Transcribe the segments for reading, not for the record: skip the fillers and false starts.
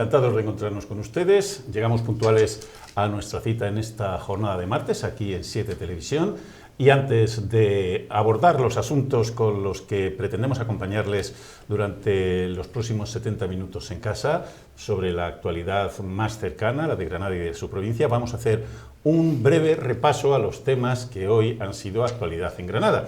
encantados de encontrarnos con ustedes. Llegamos puntuales a nuestra cita en esta jornada de martes, aquí en 7 Televisión. Y antes de abordar los asuntos con los que pretendemos acompañarles durante los próximos 70 minutos en casa, sobre la actualidad más cercana, la de Granada y de su provincia, vamos a hacer un breve repaso a los temas que hoy han sido actualidad en Granada.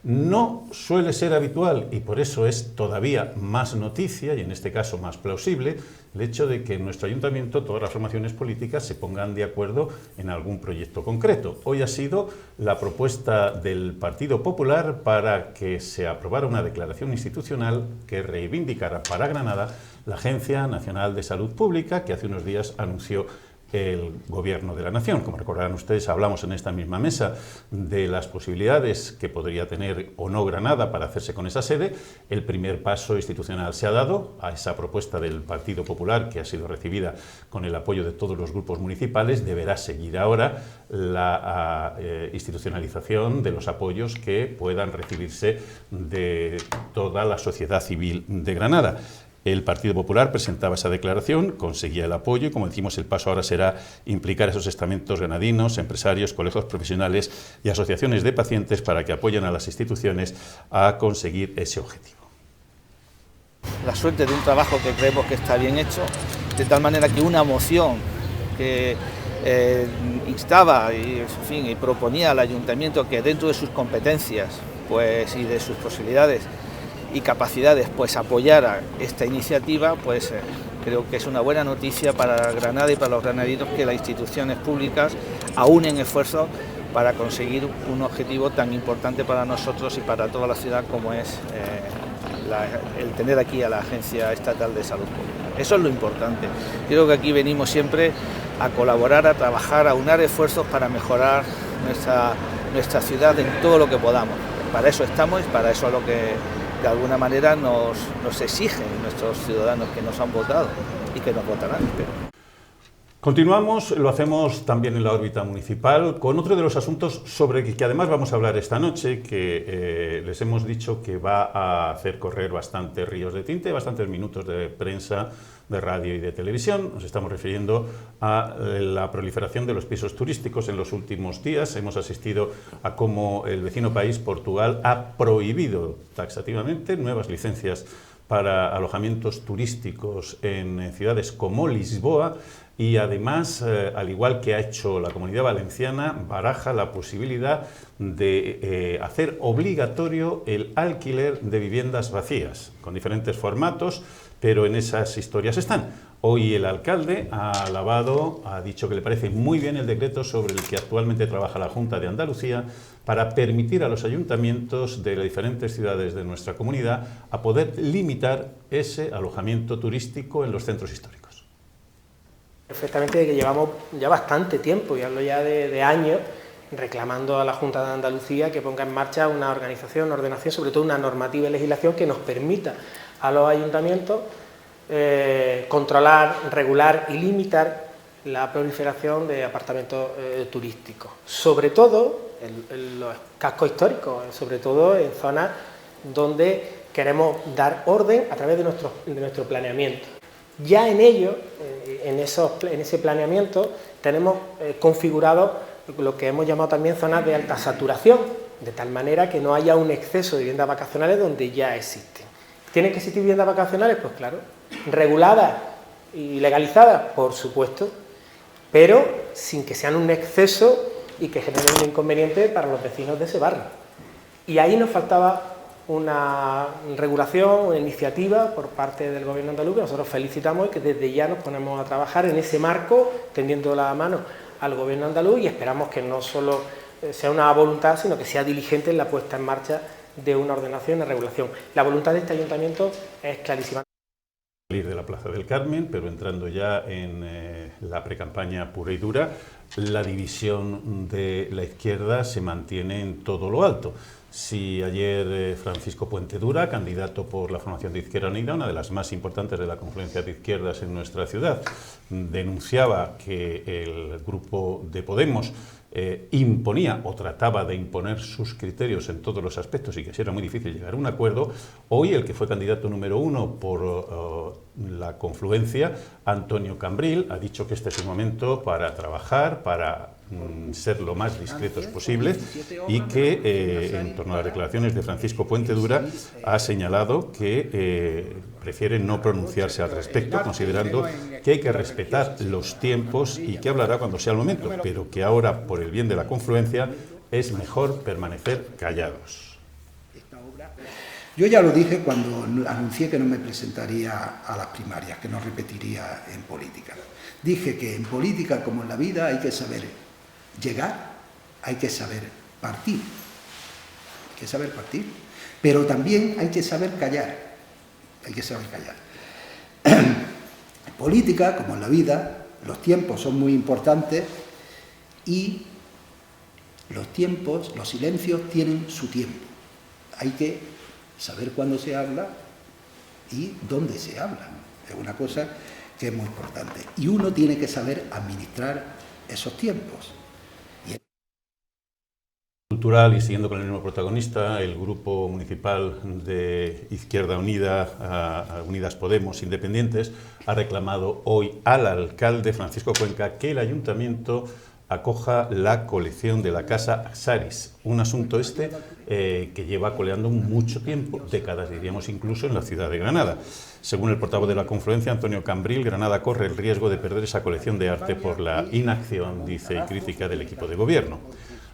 No suele ser habitual, y por eso es todavía más noticia, y en este caso más plausible, el hecho de que en nuestro ayuntamiento todas las formaciones políticas se pongan de acuerdo en algún proyecto concreto. Hoy ha sido la propuesta del Partido Popular para que se aprobara una declaración institucional que reivindicara para Granada la Agencia Nacional de Salud Pública, que hace unos días anunció el Gobierno de la Nación. Como recordarán ustedes, hablamos en esta misma mesa de las posibilidades que podría tener o no Granada para hacerse con esa sede. El primer paso institucional se ha dado a esa propuesta del Partido Popular, que ha sido recibida con el apoyo de todos los grupos municipales. Deberá seguir ahora la institucionalización de los apoyos que puedan recibirse de toda la sociedad civil de Granada. El Partido Popular presentaba esa declaración, conseguía el apoyo y, como decimos, el paso ahora será implicar a esos estamentos granadinos, empresarios, colegios profesionales y asociaciones de pacientes para que apoyen a las instituciones a conseguir ese objetivo. La suerte de un trabajo que creemos que está bien hecho, de tal manera que una moción que instaba y proponía al ayuntamiento que dentro de sus competencias y de sus posibilidades y capacidades apoyara esta iniciativa, creo que es una buena noticia para Granada y para los granadinos que las instituciones públicas aúnen esfuerzos para conseguir un objetivo tan importante para nosotros y para toda la ciudad como es el tener aquí a la Agencia Estatal de Salud Pública. Eso es lo importante. Creo que aquí venimos siempre a colaborar, a trabajar, a unar esfuerzos para mejorar nuestra ciudad en todo lo que podamos. Para eso estamos y para eso es lo que de alguna manera nos exigen nuestros ciudadanos que nos han votado y que nos votarán, espero. Continuamos, lo hacemos también en la órbita municipal, con otro de los asuntos sobre que además vamos a hablar esta noche, que les hemos dicho que va a hacer correr bastantes ríos de tinta, bastantes minutos de prensa, de radio y de televisión. Nos estamos refiriendo a la proliferación de los pisos turísticos. En los últimos días hemos asistido a cómo el vecino país, Portugal, ha prohibido taxativamente nuevas licencias para alojamientos turísticos en ciudades como Lisboa y además, al igual que ha hecho la Comunidad Valenciana, baraja la posibilidad de hacer obligatorio el alquiler de viviendas vacías, con diferentes formatos, pero en esas historias están. Hoy el alcalde ha alabado, ha dicho que le parece muy bien el decreto sobre el que actualmente trabaja la Junta de Andalucía para permitir a los ayuntamientos de las diferentes ciudades de nuestra comunidad a poder limitar ese alojamiento turístico en los centros históricos. Perfectamente, que llevamos ya bastante tiempo, y hablo ya de años, reclamando a la Junta de Andalucía que ponga en marcha una organización, una ordenación, sobre todo una normativa y legislación que nos permita a los ayuntamientos controlar, regular y limitar la proliferación de apartamentos turísticos, sobre todo en los cascos históricos, sobre todo en zonas donde queremos dar orden a través de nuestro planeamiento. Ya en ello, en ese planeamiento, tenemos configurado lo que hemos llamado también zonas de alta saturación, de tal manera que no haya un exceso de viviendas vacacionales donde ya existen. ¿Tienen que existir viviendas vacacionales? Pues claro. ¿Reguladas y legalizadas? Por supuesto, pero sin que sean un exceso y que generen un inconveniente para los vecinos de ese barrio. Y ahí nos faltaba una regulación, una iniciativa por parte del Gobierno andaluz que nosotros felicitamos y que desde ya nos ponemos a trabajar en ese marco, tendiendo la mano al Gobierno andaluz, y esperamos que no solo sea una voluntad, sino que sea diligente en la puesta en marcha de una ordenación y una regulación. La voluntad de este ayuntamiento es clarísima. Salir de la Plaza del Carmen, pero entrando ya en la precampaña pura y dura, la división de la izquierda se mantiene en todo lo alto. Si ayer Francisco Puentedura, candidato por la formación de Izquierda Unida, una de las más importantes de la confluencia de izquierdas en nuestra ciudad, denunciaba que el grupo de Podemos imponía o trataba de imponer sus criterios en todos los aspectos y que era muy difícil llegar a un acuerdo, hoy el que fue candidato número 1 por la confluencia, Antonio Cambril, ha dicho que este es un momento para trabajar, para ser lo más discretos posible y que en torno a las declaraciones de Francisco Puentedura ha señalado que prefiere no pronunciarse al respecto, considerando que hay que respetar los tiempos y que hablará cuando sea el momento, pero que ahora, por el bien de la confluencia, es mejor permanecer callados. Yo ya lo dije cuando anuncié que no me presentaría a las primarias, que no repetiría en política. Dije que en política, como en la vida, hay que saber llegar, hay que saber partir. Hay que saber partir. Pero también hay que saber callar. Hay que saber callar. En política, como en la vida, los tiempos son muy importantes y los tiempos, los silencios tienen su tiempo. Hay que saber cuándo se habla y dónde se habla. Es una cosa que es muy importante. Y uno tiene que saber administrar esos tiempos. Cultural, y siguiendo con el mismo protagonista, el Grupo Municipal de Izquierda Unida, Unidas Podemos, Independientes, ha reclamado hoy al alcalde Francisco Cuenca que el ayuntamiento acoja la colección de la Casa Axaris, un asunto que lleva coleando mucho tiempo, décadas diríamos incluso, en la ciudad de Granada. Según el portavoz de la confluencia, Antonio Cambril, Granada corre el riesgo de perder esa colección de arte por la inacción, dice, y crítica del equipo de gobierno.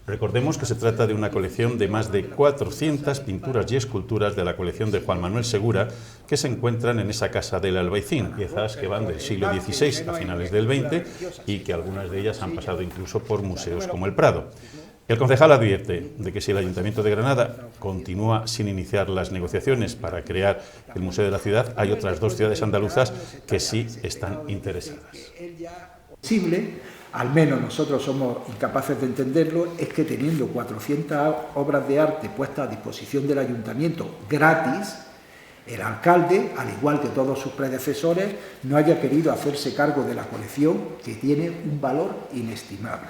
Recordemos que se trata de una colección de más de 400 pinturas y esculturas de la colección de Juan Manuel Segura que se encuentran en esa casa del Albaicín, piezas que van del siglo XVI a finales del XX y que algunas de ellas han pasado incluso por museos como el Prado. El concejal advierte de que si el Ayuntamiento de Granada continúa sin iniciar las negociaciones para crear el Museo de la Ciudad, hay otras 2 ciudades andaluzas que sí están interesadas. Al menos nosotros somos incapaces de entenderlo, es que teniendo 400 obras de arte puestas a disposición del ayuntamiento gratis, el alcalde, al igual que todos sus predecesores, no haya querido hacerse cargo de la colección que tiene un valor inestimable.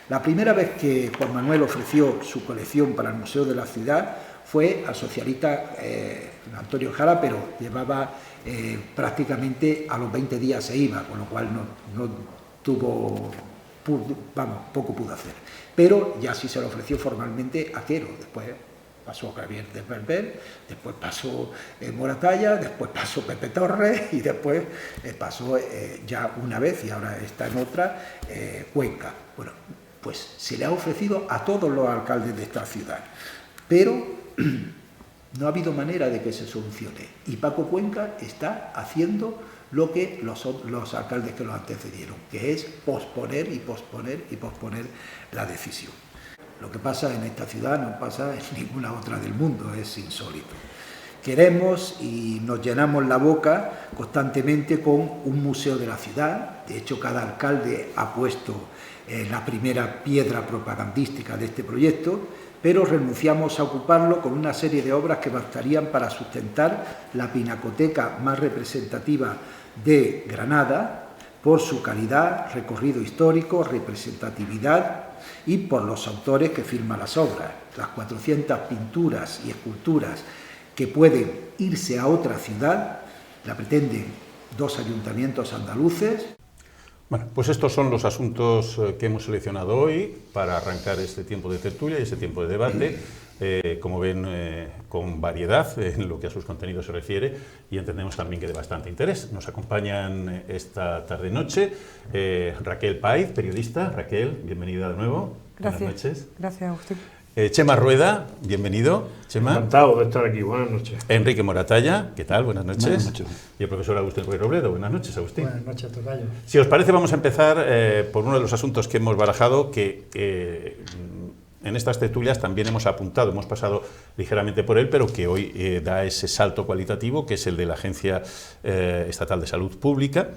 La primera vez que Juan Manuel ofreció su colección para el Museo de la Ciudad fue al socialista Antonio Jara, pero llevaba prácticamente a los 20 días se iba, con lo cual poco pudo hacer. Pero ya sí se lo ofreció formalmente a Quero, después pasó Javier de Berber, después pasó Moratalla, después pasó Pepe Torres y después pasó ya una vez y ahora está en otra, Cuenca. Bueno, pues se le ha ofrecido a todos los alcaldes de esta ciudad, pero no ha habido manera de que se solucione. Y Paco Cuenca está haciendo lo que los alcaldes que lo antecedieron, que es posponer y posponer y posponer la decisión. Lo que pasa en esta ciudad no pasa en ninguna otra del mundo, es insólito. Queremos y nos llenamos la boca constantemente con un museo de la ciudad. De hecho, cada alcalde ha puesto la primera piedra propagandística de este proyecto, pero renunciamos a ocuparlo con una serie de obras que bastarían para sustentar la pinacoteca más representativa de Granada por su calidad, recorrido histórico, representatividad y por los autores que firman las obras. Las 400 pinturas y esculturas que pueden irse a otra ciudad la pretenden 2 ayuntamientos andaluces. Bueno, pues estos son los asuntos que hemos seleccionado hoy para arrancar este tiempo de tertulia y este tiempo de debate, como ven, con variedad en lo que a sus contenidos se refiere y entendemos también que de bastante interés. Nos acompañan esta tarde-noche Raquel Paiz, periodista. Raquel, bienvenida de nuevo. Gracias. Buenas noches. Gracias, Agustín. Chema Rueda, bienvenido. Chema. Encantado de estar aquí, buenas noches. Enrique Moratalla, ¿qué tal? Buenas noches. Buenas noches. Y el profesor Agustín Ruiz Robledo, buenas noches, Agustín. Buenas noches, tocayo. Si os parece, vamos a empezar por uno de los asuntos que hemos barajado, que en estas tertulias también hemos apuntado, hemos pasado ligeramente por él, pero que hoy da ese salto cualitativo, que es el de la Agencia Estatal de Salud Pública,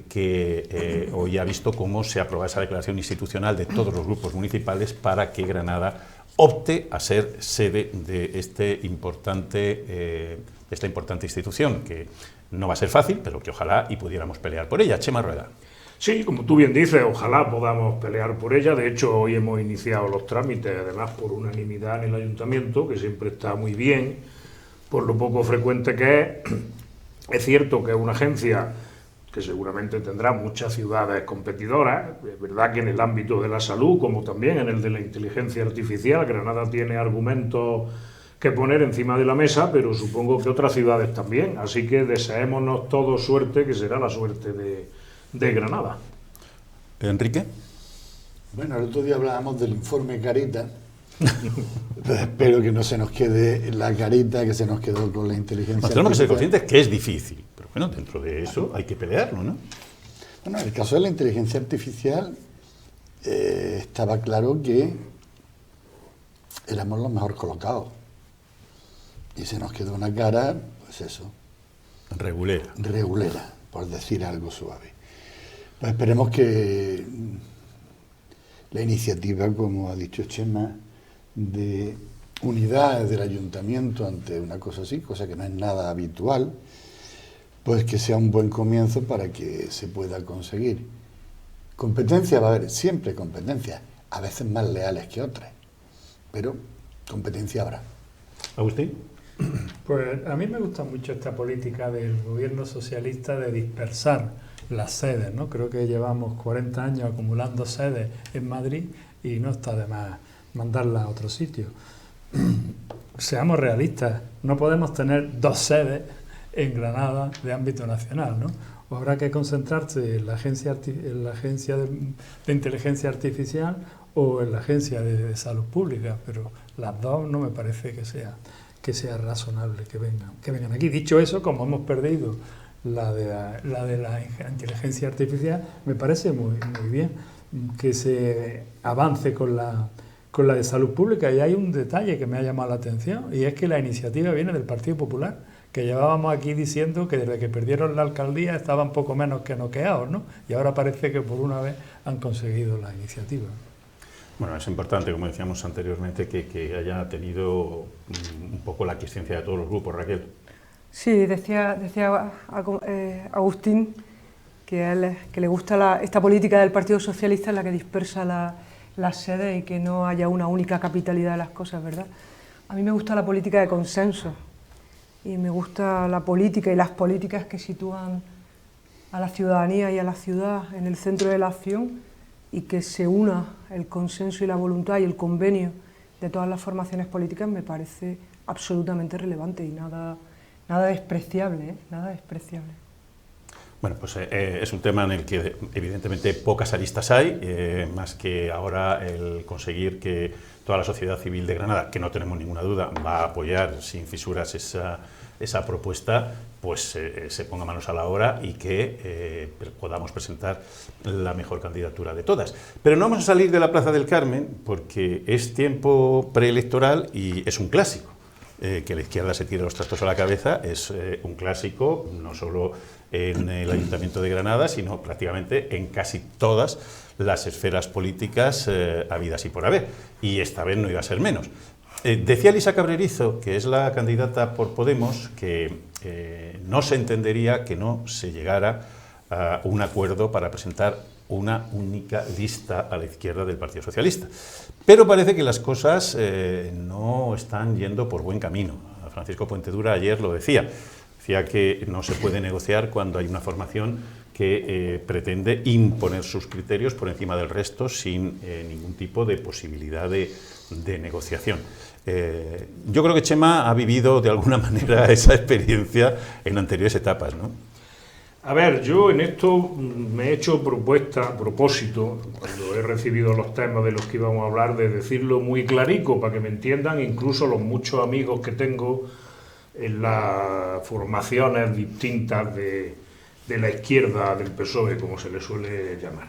que hoy ha visto cómo se aprueba esa declaración institucional de todos los grupos municipales para que Granada opte a ser sede de esta importante institución, que no va a ser fácil, pero que ojalá y pudiéramos pelear por ella. Chema Rueda. Sí, como tú bien dices, ojalá podamos pelear por ella. De hecho, hoy hemos iniciado los trámites, además por unanimidad en el ayuntamiento, que siempre está muy bien, por lo poco frecuente que es. Es cierto que es una agencia que seguramente tendrá muchas ciudades competidoras. Es verdad que en el ámbito de la salud, como también en el de la inteligencia artificial, Granada tiene argumentos que poner encima de la mesa, pero supongo que otras ciudades también. Así que deseémonos todos suerte, que será la suerte de Granada. Enrique. Bueno, el otro día hablábamos del informe Carita. Entonces, espero que no se nos quede la carita que se nos quedó con la inteligencia artificial. Tenemos que ser conscientes que es difícil, pero bueno, dentro de eso hay que pelearlo, ¿no? Bueno, en el caso de la inteligencia artificial estaba claro que éramos los mejor colocados. Y se nos quedó una cara, pues eso. Regulera, por decir algo suave. Pues esperemos que la iniciativa, como ha dicho Chema, de unidad del ayuntamiento ante una cosa así, cosa que no es nada habitual, pues que sea un buen comienzo para que se pueda conseguir. Competencia va a haber, siempre competencia, a veces más leales que otras, pero competencia habrá. Agustín. Pues a mí me gusta mucho esta política del gobierno socialista de dispersar las sedes, ¿no? Creo que llevamos 40 años acumulando sedes en Madrid y no está de más mandarlas a otro sitio. Seamos realistas, no podemos tener 2 sedes en Granada de ámbito nacional, ¿no? O habrá que concentrarse en la agencia de inteligencia artificial o en la agencia de salud pública, pero las dos no me parece que sea razonable que vengan aquí. Dicho eso, como hemos perdido la de la inteligencia artificial, me parece muy bien que se avance con la de salud pública. Y hay un detalle que me ha llamado la atención, y es que la iniciativa viene del Partido Popular, que llevábamos aquí diciendo que desde que perdieron la alcaldía estaban poco menos que noqueados, ¿no? Y ahora parece que por una vez han conseguido la iniciativa. Bueno, es importante, como decíamos anteriormente, que haya tenido un poco la aquiescencia de todos los grupos. Raquel. Sí, decía Agustín que le gusta esta política del Partido Socialista en la que dispersa las sedes y que no haya una única capitalidad de las cosas, ¿verdad? A mí me gusta la política de consenso y me gusta la política y las políticas que sitúan a la ciudadanía y a la ciudad en el centro de la acción y que se una el consenso y la voluntad y el convenio de todas las formaciones políticas me parece absolutamente relevante y nada despreciable, nada despreciable. Bueno, pues es un tema en el que evidentemente pocas aristas hay, más que ahora el conseguir que toda la sociedad civil de Granada, que no tenemos ninguna duda, va a apoyar sin fisuras esa propuesta, pues se ponga manos a la obra y que podamos presentar la mejor candidatura de todas. Pero no vamos a salir de la Plaza del Carmen porque es tiempo preelectoral y es un clásico. Que la izquierda se tire los trastos a la cabeza es un clásico, no solo en el Ayuntamiento de Granada, sino prácticamente en casi todas las esferas políticas habidas y por haber. Y esta vez no iba a ser menos. Decía Elisa Cabrerizo, que es la candidata por Podemos, que no se entendería que no se llegara a un acuerdo para presentar una única lista a la izquierda del Partido Socialista. Pero parece que las cosas no están yendo por buen camino. Francisco Puentedura ayer lo decía que no se puede negociar cuando hay una formación que pretende imponer sus criterios por encima del resto sin ningún tipo de posibilidad de negociación. Yo creo que Chema ha vivido de alguna manera esa experiencia en anteriores etapas, ¿no? A ver, yo en esto me he hecho propósito, cuando he recibido los temas de los que íbamos a hablar, de decirlo muy clarico para que me entiendan incluso los muchos amigos que tengo en las formaciones distintas de la izquierda del PSOE, como se le suele llamar.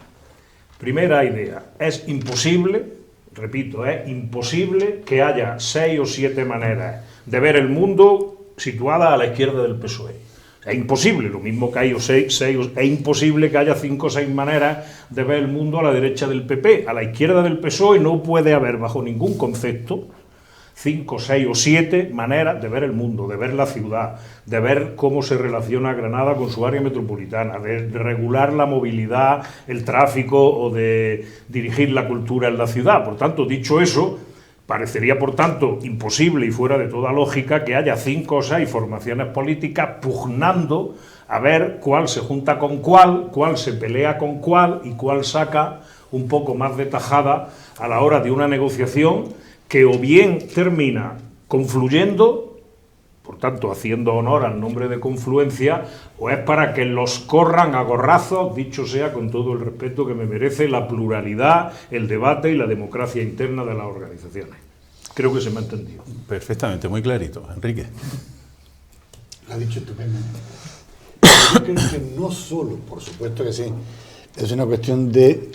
Primera idea, es imposible, repito, es imposible que haya 6 o 7 maneras de ver el mundo situadas a la izquierda del PSOE. Es imposible, lo mismo que hay es imposible que haya 5 o 6 maneras de ver el mundo a la derecha del PP. A la izquierda del PSOE no puede haber, bajo ningún concepto, 5, 6 o 7 maneras de ver el mundo, de ver la ciudad, de ver cómo se relaciona Granada con su área metropolitana, de regular la movilidad, el tráfico o de dirigir la cultura en la ciudad. Por tanto, dicho eso, parecería, por tanto, imposible y fuera de toda lógica que haya 5 o 6 formaciones políticas pugnando a ver cuál se junta con cuál se pelea con cuál y cuál saca un poco más de tajada a la hora de una negociación que o bien termina confluyendo, por tanto haciendo honor al nombre de confluencia, o es para que los corran a gorrazos, dicho sea con todo el respeto que me merece la pluralidad, el debate y la democracia interna de las organizaciones. Creo que se me ha entendido. Perfectamente, muy clarito. Enrique. Lo ha dicho estupendamente. Yo creo que no solo, por supuesto que sí, es una cuestión de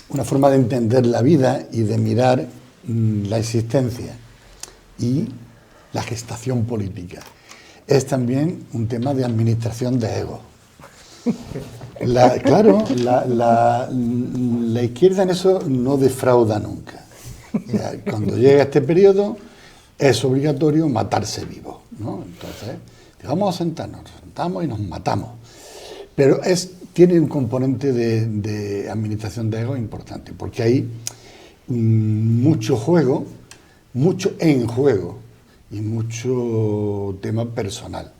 una forma de entender la vida y de mirar la existencia y la gestación política. Es también un tema de administración de ego. Claro, la izquierda en eso no defrauda nunca. Cuando llega este periodo es obligatorio matarse vivo, ¿no? Entonces, vamos a sentarnos, nos sentamos y nos matamos. Pero tiene un componente de administración de ego importante, porque hay mucho juego, mucho en juego y mucho tema personal.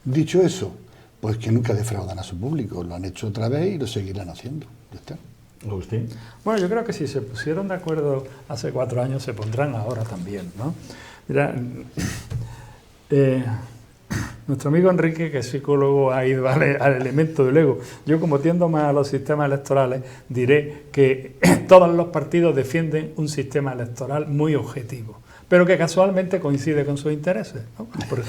Dicho eso, pues que nunca defraudan a su público, lo han hecho otra vez y lo seguirán haciendo. Ya está. Agustín. Bueno, yo creo que si se pusieron de acuerdo hace 4 años, se pondrán ahora también, ¿no? Mira, nuestro amigo Enrique, que es psicólogo, ha ido al elemento del ego. Yo, como tiendo más a los sistemas electorales, diré que todos los partidos defienden un sistema electoral muy objetivo, pero que casualmente coincide con sus intereses, ¿no? Por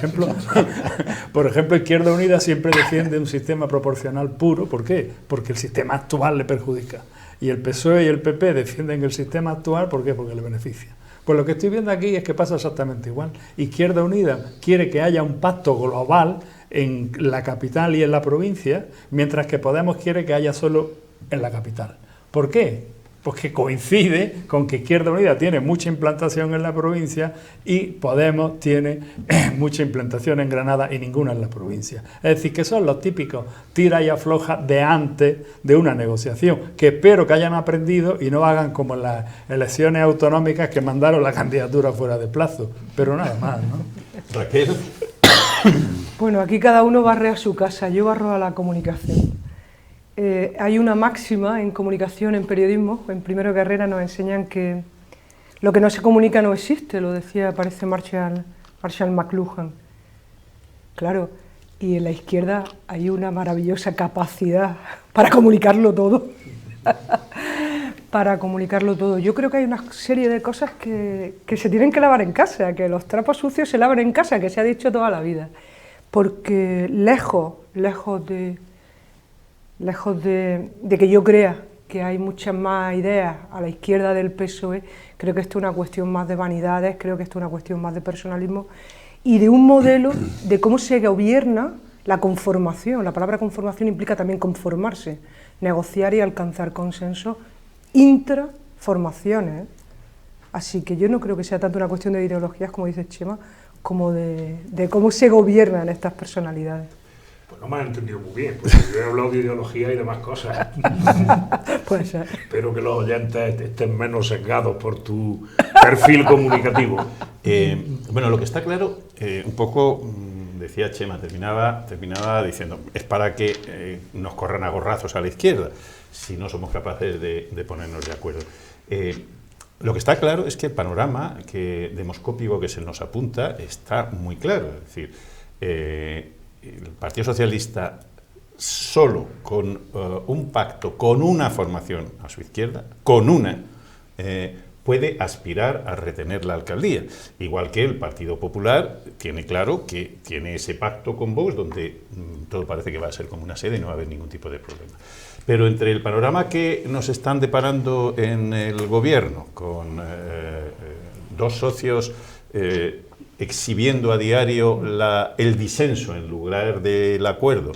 ejemplo, Izquierda Unida siempre defiende un sistema proporcional puro. ¿Por qué? Porque el sistema actual le perjudica. Y el PSOE y el PP defienden el sistema actual, ¿por qué? Porque le beneficia. Pues lo que estoy viendo aquí es que pasa exactamente igual. Izquierda Unida quiere que haya un pacto global en la capital y en la provincia, mientras que Podemos quiere que haya solo en la capital. ¿Por qué? Pues que coincide con que Izquierda Unida tiene mucha implantación en la provincia y Podemos tiene mucha implantación en Granada y ninguna en la provincia. Es decir, que son los típicos tira y afloja de antes de una negociación, que espero que hayan aprendido y no hagan como en las elecciones autonómicas que mandaron la candidatura fuera de plazo, pero nada más, ¿no? Raquel. Bueno, aquí cada uno barre a su casa, yo barro a la comunicación. Hay una máxima en comunicación, en periodismo, en primero de carrera nos enseñan que lo que no se comunica no existe, lo decía, parece Marshall McLuhan. Claro, y en la izquierda hay una maravillosa capacidad para comunicarlo todo. Para comunicarlo todo. Yo creo que hay una serie de cosas que se tienen que lavar en casa, que los trapos sucios se lavan en casa, que se ha dicho toda la vida. Porque lejos de que yo crea que hay muchas más ideas a la izquierda del PSOE, creo que esto es una cuestión más de vanidades, creo que esto es una cuestión más de personalismo y de un modelo de cómo se gobierna la conformación. La palabra conformación implica también conformarse, negociar y alcanzar consenso intraformaciones. Así que yo no creo que sea tanto una cuestión de ideologías, como dice Chema, como de cómo se gobiernan estas personalidades. Pues no me has entendido muy bien, porque yo he hablado de ideología y demás cosas. Puede ser. Espero que los oyentes estén menos sesgados por tu perfil comunicativo. Bueno, lo que está claro, un poco, decía Chema, terminaba diciendo, es para que nos corran a gorrazos a la izquierda, si no somos capaces de ponernos de acuerdo. Lo que está claro es que el panorama demoscópico que se nos apunta está muy claro. Es decir, el Partido Socialista solo con un pacto, con una formación a su izquierda, puede aspirar a retener la alcaldía. Igual que el Partido Popular tiene claro que tiene ese pacto con Vox donde todo parece que va a ser como una sede y no va a haber ningún tipo de problema. Pero entre el panorama que nos están deparando en el gobierno, con dos socios exhibiendo a diario el disenso en lugar del acuerdo,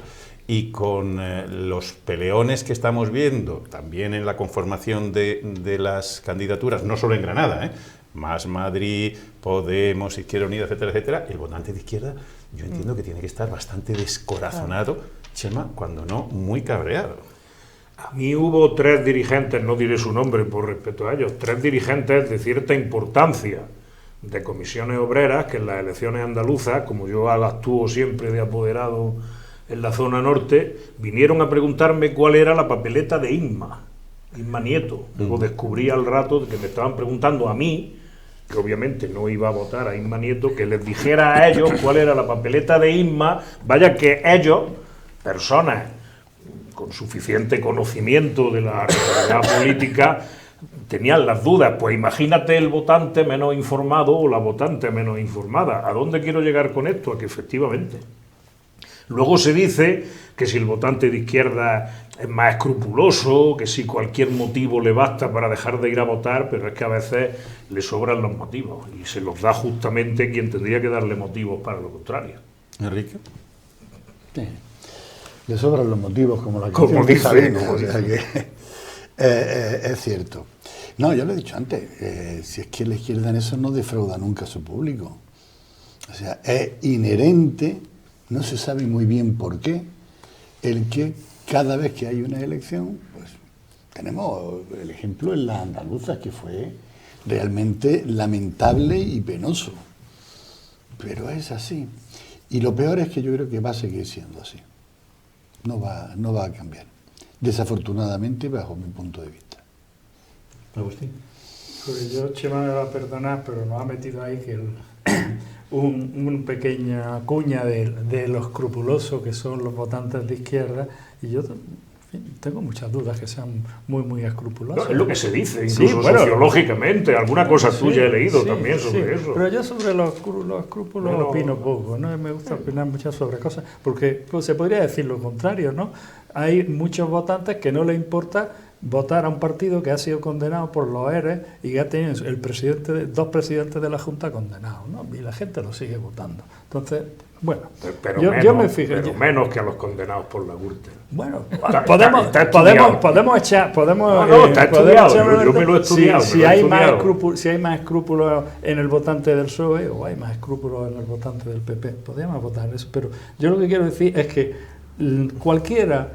y con los peleones que estamos viendo también en la conformación de las candidaturas, no solo en Granada, Más Madrid, Podemos, Izquierda Unida, etcétera, etcétera, el votante de izquierda yo entiendo que tiene que estar bastante descorazonado, Chema, cuando no muy cabreado. A mí hubo 3 dirigentes, no diré su nombre por respeto a ellos, 3 dirigentes de cierta importancia de comisiones obreras que en las elecciones andaluzas, como yo actúo siempre de apoderado en la zona norte, vinieron a preguntarme cuál era la papeleta de Inma Nieto. Luego descubrí al rato que me estaban preguntando a mí, que obviamente no iba a votar a Inma Nieto, que les dijera a ellos cuál era la papeleta de Inma. Vaya que ellos, personas con suficiente conocimiento de la realidad política, tenían las dudas. Pues imagínate el votante menos informado o la votante menos informada. ¿A dónde quiero llegar con esto? A que efectivamente luego se dice que si el votante de izquierda es más escrupuloso, que si cualquier motivo le basta para dejar de ir a votar, pero es que a veces le sobran los motivos y se los da justamente quien tendría que darle motivos para lo contrario. Enrique. Sí. Le sobran los motivos, como la canción de Sabina, o sea que es cierto. No, yo lo he dicho antes, si es que la izquierda en eso no defrauda nunca a su público. O sea, es inherente, no se sabe muy bien por qué, el que cada vez que hay una elección, pues tenemos el ejemplo en las andaluzas, que fue realmente lamentable y penoso. Pero es así. Y lo peor es que yo creo que va a seguir siendo así. No va a cambiar. Desafortunadamente, bajo mi punto de vista. Agustín. Pues yo, Chema me va a perdonar, pero nos ha metido ahí que una pequeña cuña de lo escrupulosos que son los votantes de izquierda, y yo tengo muchas dudas que sean muy escrupulosos. No, es lo que se dice, incluso sociológicamente, alguna cosa tuya he leído también sobre eso. Pero yo sobre los escrúpulos opino poco, ¿no? Me gusta opinar mucho sobre cosas, porque pues, se podría decir lo contrario, ¿no? Hay muchos votantes que no les importa votar a un partido que ha sido condenado por los ERE y que ha tenido dos presidentes de la Junta condenados, ¿no? Y la gente lo sigue votando. Entonces, bueno, yo me fijo. Pero menos que a los condenados por la Gürtel. Bueno, podemos echar. Está estudiado, yo me lo he estudiado. Si hay más escrúpulos en el votante del PSOE o hay más escrúpulos en el votante del PP, podríamos votar eso. Pero yo lo que quiero decir es que cualquiera,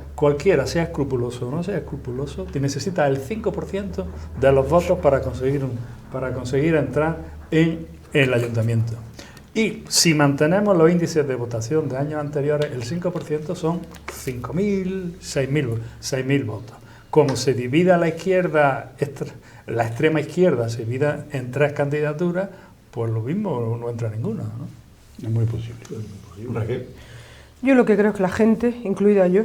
sea escrupuloso o no sea escrupuloso, necesita el 5% de los votos para conseguir entrar en el ayuntamiento. Y si mantenemos los índices de votación de años anteriores, el 5% son 5.000, 6.000 votos. Como se divida la izquierda, la extrema izquierda se divida en 3 candidaturas, pues lo mismo no entra ninguna, ¿no? Es muy posible. Raquel. Yo lo que creo es que la gente, incluida yo,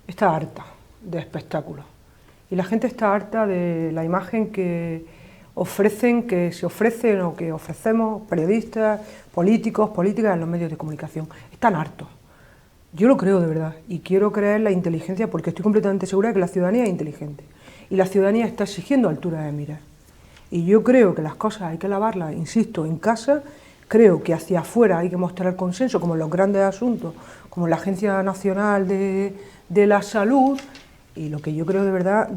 está harta de espectáculos. Y la gente está harta de la imagen que se ofrecen o que ofrecemos periodistas, políticos, políticas en los medios de comunicación. Están hartos. Yo lo creo de verdad y quiero creer en la inteligencia porque estoy completamente segura de que la ciudadanía es inteligente. Y la ciudadanía está exigiendo altura de miras. Y yo creo que las cosas hay que lavarlas, insisto, en casa. Creo que hacia afuera hay que mostrar consenso, como en los grandes asuntos, como en la Agencia Nacional de la Salud, y lo que yo creo de verdad,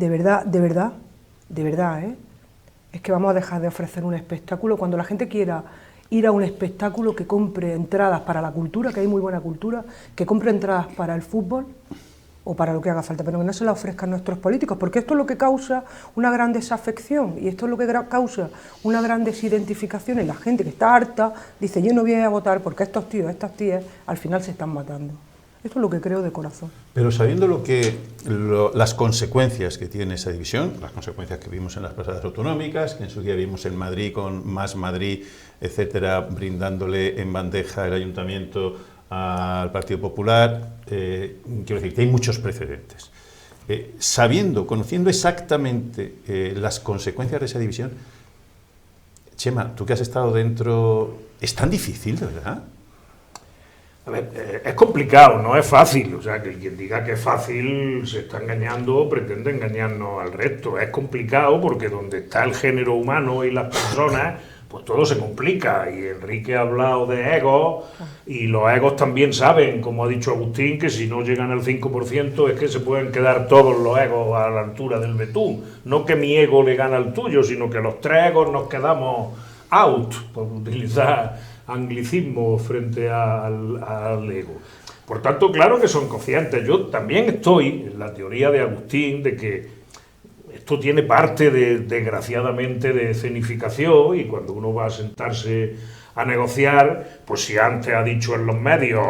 es que vamos a dejar de ofrecer un espectáculo. Cuando la gente quiera ir a un espectáculo, que compre entradas para la cultura, que hay muy buena cultura, que compre entradas para el fútbol o para lo que haga falta, pero que no se la ofrezcan nuestros políticos, porque esto es lo que causa una gran desafección y esto es lo que causa una gran desidentificación en la gente que está harta, dice yo no voy a votar porque estos tíos, estas tías, al final se están matando. Esto es lo que creo de corazón. Pero sabiendo las consecuencias que tiene esa división, las consecuencias que vimos en las pasadas autonómicas, que en su día vimos en Madrid con Más Madrid, etcétera, brindándole en bandeja el ayuntamiento al Partido Popular, quiero decir que hay muchos precedentes. Conociendo exactamente las consecuencias de esa división, Chema, tú que has estado dentro, ¿es tan difícil, de verdad? A ver, es complicado, no es fácil, o sea, que quien diga que es fácil se está engañando o pretende engañarnos al resto. Es complicado porque donde está el género humano y las personas, pues todo se complica. Y Enrique ha hablado de egos, y los egos también saben, como ha dicho Agustín, que si no llegan al 5% es que se pueden quedar todos los egos a la altura del betún. No que mi ego le gana al tuyo, sino que los 3 egos nos quedamos out, por utilizar anglicismo frente al ego. Por tanto, claro que son conscientes. Yo también estoy en la teoría de Agustín de que esto tiene parte, desgraciadamente, de escenificación, y cuando uno va a sentarse a negociar, pues si antes ha dicho en los medios,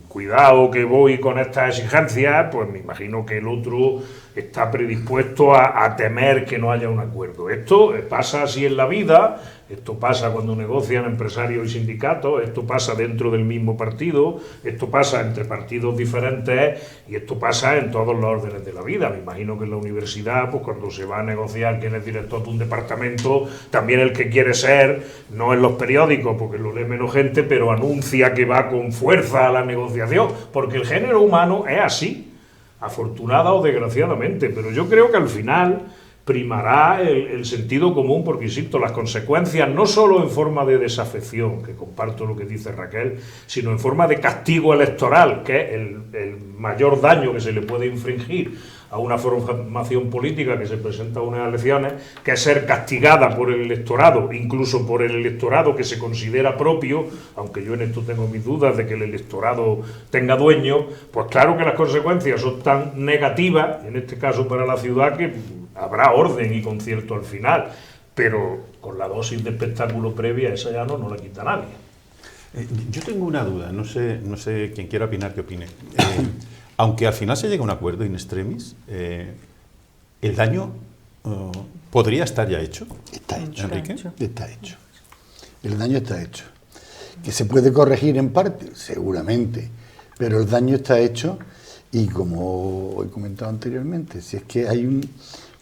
cuidado que voy con estas exigencias, pues me imagino que el otro está predispuesto a temer que no haya un acuerdo. Esto pasa así en la vida, esto pasa cuando negocian empresarios y sindicatos, esto pasa dentro del mismo partido, esto pasa entre partidos diferentes, y esto pasa en todos los órdenes de la vida. Me imagino que en la universidad, pues cuando se va a negociar quién es director de un departamento, también el que quiere ser, no en los periódicos, porque lo lee menos gente, pero anuncia que va con fuerza a la negociación, porque el género humano es así, afortunada o desgraciadamente, pero yo creo que al final primará el sentido común, porque, insisto, las consecuencias no solo en forma de desafección, que comparto lo que dice Raquel, sino en forma de castigo electoral, que es el mayor daño que se le puede infringir a una formación política que se presenta a unas elecciones, que es ser castigada por el electorado, incluso por el electorado que se considera propio, aunque yo en esto tengo mis dudas de que el electorado tenga dueño. Pues claro que las consecuencias son tan negativas, en este caso para la ciudad, que habrá orden y concierto al final, pero con la dosis de espectáculo previa, esa ya no la quita nadie. Yo tengo una duda, no sé quien quiera opinar que opine. Aunque al final se llegue a un acuerdo in extremis, ¿el daño podría estar ya hecho? Está hecho, Enrique. Está hecho. El daño está hecho. ¿Que se puede corregir en parte? Seguramente, pero el daño está hecho, y como he comentado anteriormente, si es que hay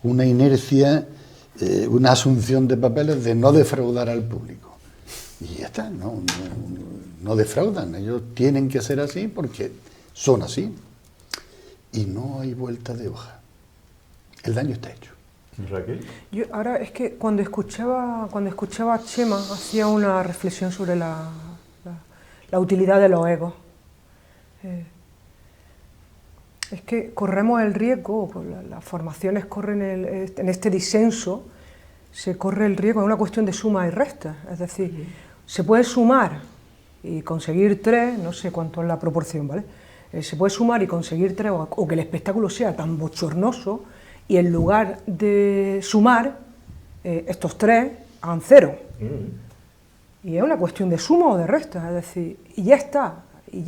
una inercia, una asunción de papeles de no defraudar al público. Y ya está, no defraudan, ellos tienen que ser así porque son así. Y no hay vuelta de hoja. El daño está hecho. Raquel. Yo ahora es que cuando escuchaba a Chema hacía una reflexión sobre la utilidad de los egos. Es que corremos el riesgo, pues las formaciones corren en este disenso, se corre el riesgo, es una cuestión de suma y resta. Es decir, se puede sumar y conseguir 3, no sé cuánto es la proporción, ¿vale? Se puede sumar y conseguir 3, o que el espectáculo sea tan bochornoso, y en lugar de sumar, estos 3 hagan 0. Y es una cuestión de suma o de resta, es decir, y ya está. Y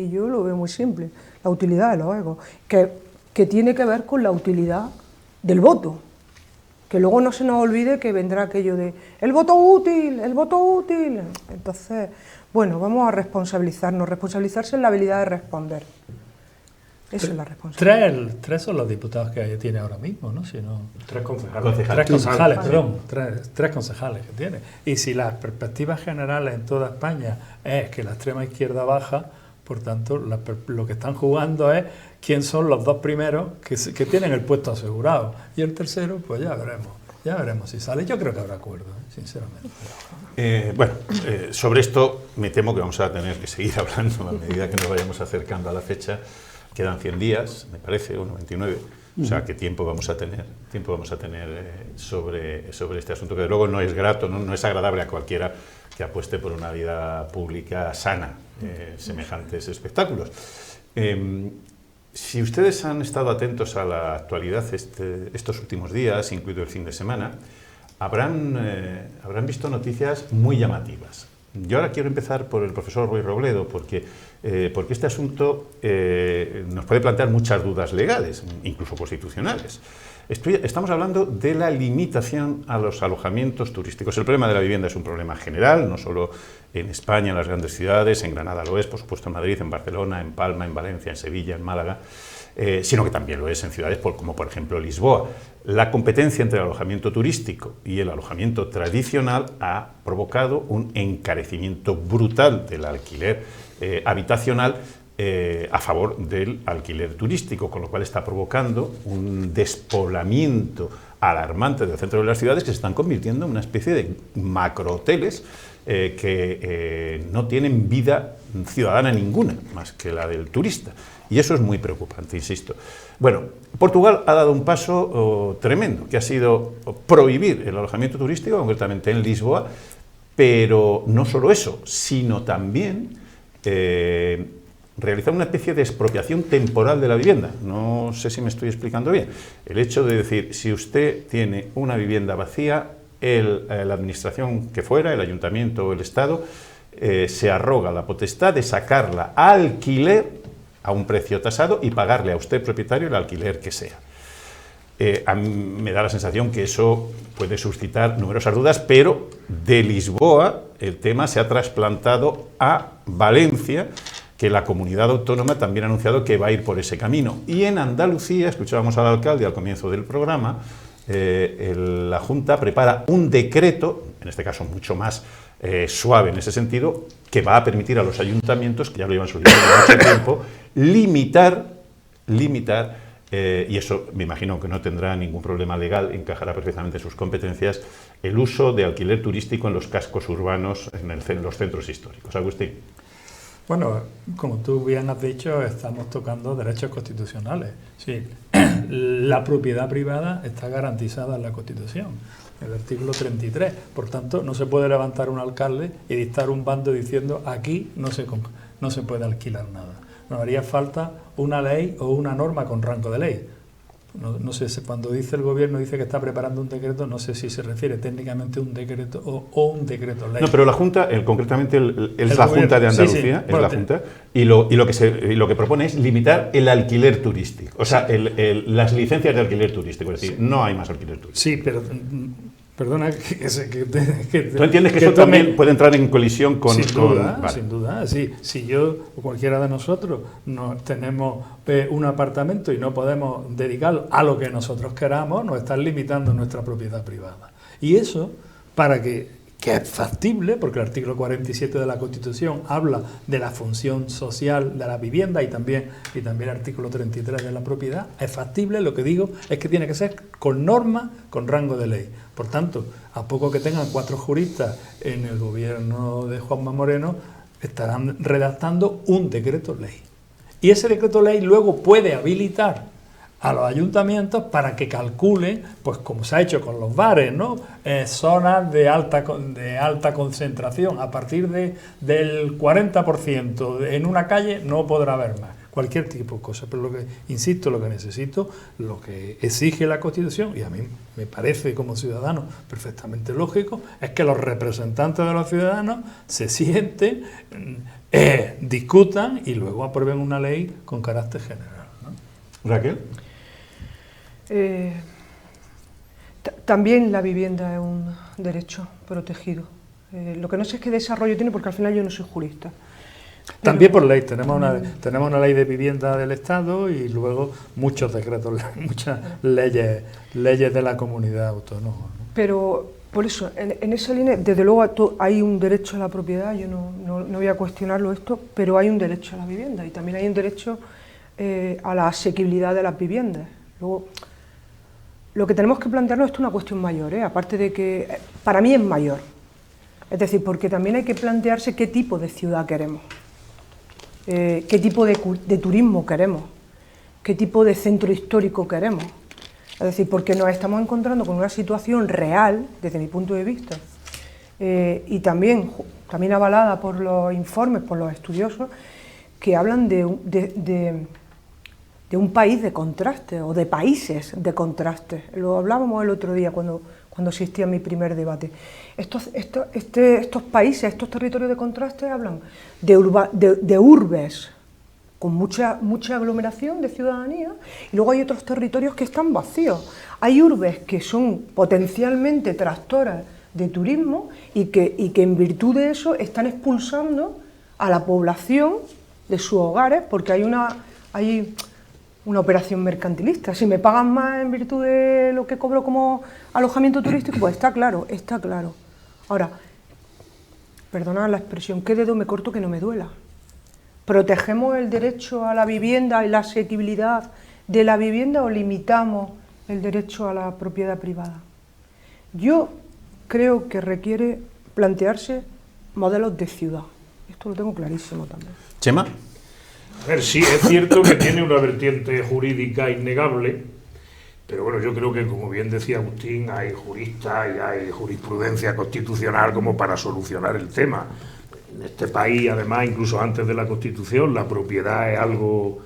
yo lo veo muy simple, la utilidad de los egos, que tiene que ver con la utilidad del voto. Que luego no se nos olvide que vendrá aquello de el voto útil. Entonces, bueno, vamos a responsabilizarse en la habilidad de responder. Eso es la responsabilidad. 3 son los diputados que tiene ahora mismo, ¿no? Si no 3 concejales. 3 concejales, perdón, 3 concejales que tiene. Y si las perspectivas generales en toda España es que la extrema izquierda baja, por tanto, lo que están jugando es quién son los 2 primeros que tienen el puesto asegurado. Y el tercero, pues ya veremos si sale. Yo creo que habrá acuerdo, sinceramente. Sobre esto me temo que vamos a tener que seguir hablando a medida que nos vayamos acercando a la fecha. Quedan 100 días, me parece, o 99. O sea, ¿qué tiempo vamos a tener? Sobre este asunto, que de luego no es grato, no es agradable a cualquiera que apueste por una vida pública sana, semejantes espectáculos. Si ustedes han estado atentos a la actualidad estos últimos días, incluido el fin de semana, habrán visto noticias muy llamativas. Yo ahora quiero empezar por el profesor Ruiz Robledo, porque este asunto nos puede plantear muchas dudas legales, incluso constitucionales. Estamos hablando de la limitación a los alojamientos turísticos. El problema de la vivienda es un problema general, no solo en España, en las grandes ciudades, en Granada lo es, por supuesto en Madrid, en Barcelona, en Palma, en Valencia, en Sevilla, en Málaga, sino que también lo es en ciudades como por ejemplo Lisboa. La competencia entre el alojamiento turístico y el alojamiento tradicional ha provocado un encarecimiento brutal del alquiler habitacional a favor del alquiler turístico, con lo cual está provocando un despoblamiento alarmante del centro de las ciudades, que se están convirtiendo en una especie de macrohoteles que no tienen vida ciudadana ninguna, más que la del turista. Y eso es muy preocupante, insisto. Bueno, Portugal ha dado un paso tremendo, que ha sido prohibir el alojamiento turístico, concretamente en Lisboa, pero no solo eso, sino también realizar una especie de expropiación temporal de la vivienda. No sé si me estoy explicando bien. El hecho de decir, si usted tiene una vivienda vacía, la administración que fuera, el ayuntamiento o el Estado, se arroga la potestad de sacarla a alquiler a un precio tasado y pagarle a usted, propietario, el alquiler que sea. A mí me da la sensación que eso puede suscitar numerosas dudas, pero de Lisboa el tema se ha trasplantado a Valencia, que la comunidad autónoma también ha anunciado que va a ir por ese camino. Y en Andalucía, escuchábamos al alcalde al comienzo del programa, la Junta prepara un decreto, en este caso mucho más suave en ese sentido, que va a permitir a los ayuntamientos, que ya lo llevan solicitando mucho tiempo, limitar, y eso me imagino que no tendrá ningún problema legal, encajará perfectamente en sus competencias, el uso de alquiler turístico en los cascos urbanos, en los centros históricos. Agustín. Bueno, como tú bien has dicho, estamos tocando derechos constitucionales. Sí, la propiedad privada está garantizada en la Constitución, el artículo 33. Por tanto, no se puede levantar un alcalde y dictar un bando diciendo aquí no se puede alquilar nada. Nos haría falta una ley o una norma con rango de ley. No sé, cuando dice el gobierno dice que está preparando un decreto, no sé si se refiere técnicamente a un decreto o un decreto ley. No, pero la Junta, concretamente es la Junta de Andalucía, sí, sí. Bueno, es la Junta, y lo que propone es limitar el alquiler turístico, o sea, las licencias de alquiler turístico, es decir, no hay más alquiler turístico. Sí, pero perdona que ¿Tú entiendes que eso también puede entrar en colisión con...? Sin duda, sí. Si yo o cualquiera de nosotros tenemos un apartamento y no podemos dedicarlo a lo que nosotros queramos, nos están limitando nuestra propiedad privada. Y eso, para que es factible, porque el artículo 47 de la Constitución habla de la función social de la vivienda y también el artículo 33 de la propiedad, es factible, lo que digo es que tiene que ser con norma, con rango de ley. Por tanto, a poco que tengan 4 juristas en el gobierno de Juanma Moreno, estarán redactando un decreto ley. Y ese decreto ley luego puede habilitar a los ayuntamientos para que calculen, pues como se ha hecho con los bares, ¿no? Zonas de alta concentración. A partir del 40% en una calle no podrá haber más. Cualquier tipo de cosa. Pero lo que necesito, lo que exige la Constitución, y a mí me parece como ciudadano perfectamente lógico, es que los representantes de los ciudadanos se sienten, discutan y luego aprueben una ley con carácter general, ¿no? Raquel. También la vivienda es un derecho protegido. Lo que no sé es qué desarrollo tiene, porque al final yo no soy jurista. También por ley, tenemos una ley de vivienda del Estado y luego muchos decretos, muchas leyes de la comunidad autónoma, ¿no? Pero por eso, en esa línea, desde luego hay un derecho a la propiedad, yo no voy a cuestionarlo esto, pero hay un derecho a la vivienda y también hay un derecho a la asequibilidad de las viviendas. Luego, lo que tenemos que plantearnos es una cuestión mayor, aparte de que para mí es mayor. Es decir, porque también hay que plantearse qué tipo de ciudad queremos, qué tipo de turismo queremos, qué tipo de centro histórico queremos. Es decir, porque nos estamos encontrando con una situación real, desde mi punto de vista, y también avalada por los informes, por los estudiosos, que hablan de un país de contraste, o de países de contraste. Lo hablábamos el otro día cuando asistí a mi primer debate. Estos países, estos territorios de contraste hablan de urbes con mucha aglomeración de ciudadanía, y luego hay otros territorios que están vacíos. Hay urbes que son potencialmente tractoras de turismo y que en virtud de eso están expulsando a la población de sus hogares, porque hay una operación mercantilista. Si me pagan más en virtud de lo que cobro como alojamiento turístico, pues está claro. Ahora, perdonad la expresión, ¿qué dedo me corto que no me duela? ¿Protegemos el derecho a la vivienda y la asequibilidad de la vivienda o limitamos el derecho a la propiedad privada. Yo creo que requiere plantearse modelos de ciudad. Esto lo tengo clarísimo también. Chema. A ver, sí, es cierto que tiene una vertiente jurídica innegable, pero bueno, yo creo que, como bien decía Agustín, hay juristas y hay jurisprudencia constitucional como para solucionar el tema. En este país, además, incluso antes de la Constitución, la propiedad es algo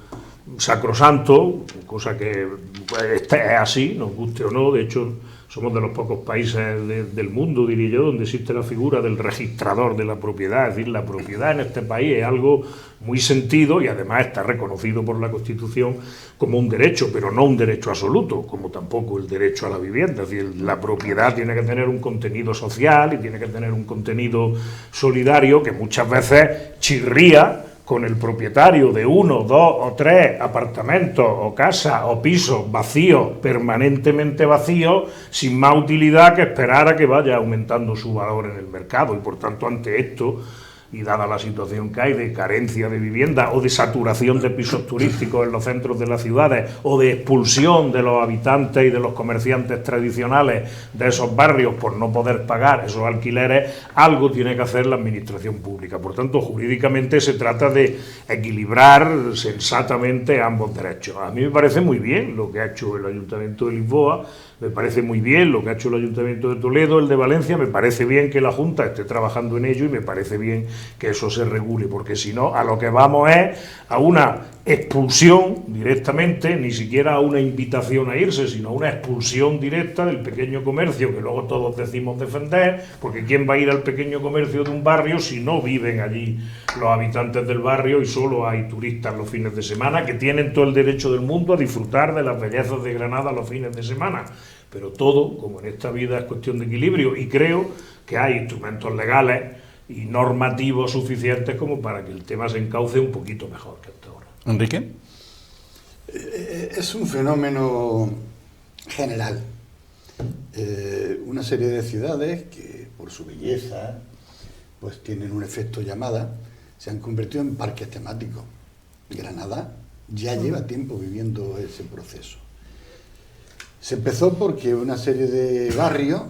sacrosanto, cosa que es así, nos guste o no. De hecho, somos de los pocos países del mundo, diría yo, donde existe la figura del registrador de la propiedad. Es decir, la propiedad en este país es algo muy sentido y además está reconocido por la Constitución como un derecho, pero no un derecho absoluto, como tampoco el derecho a la vivienda. Es decir, la propiedad tiene que tener un contenido social y tiene que tener un contenido solidario que muchas veces chirría con el propietario de 1, 2 o 3 apartamentos o casas o pisos vacíos, permanentemente vacíos, sin más utilidad que esperar a que vaya aumentando su valor en el mercado. Y por tanto, ante esto, y dada la situación que hay de carencia de vivienda o de saturación de pisos turísticos en los centros de las ciudades o de expulsión de los habitantes y de los comerciantes tradicionales de esos barrios por no poder pagar esos alquileres, algo tiene que hacer la administración pública. Por tanto, jurídicamente se trata de equilibrar sensatamente ambos derechos. A mí me parece muy bien lo que ha hecho el Ayuntamiento de Lisboa, me parece muy bien lo que ha hecho el Ayuntamiento de Toledo, el de Valencia, me parece bien que la Junta esté trabajando en ello y me parece bien que eso se regule, porque si no, a lo que vamos es a una expulsión directamente, ni siquiera a una invitación a irse, sino a una expulsión directa del pequeño comercio, que luego todos decimos defender, porque ¿quién va a ir al pequeño comercio de un barrio si no viven allí los habitantes del barrio y solo hay turistas los fines de semana, que tienen todo el derecho del mundo a disfrutar de las bellezas de Granada los fines de semana? Pero todo, como en esta vida, es cuestión de equilibrio, y creo que hay instrumentos legales y normativos suficientes como para que el tema se encauce un poquito mejor que hasta ahora. Enrique. Es un fenómeno general. Una serie de ciudades que, por su belleza, pues tienen un efecto llamada, se han convertido en parques temáticos. Granada ya lleva tiempo viviendo ese proceso. Se empezó porque una serie de barrios,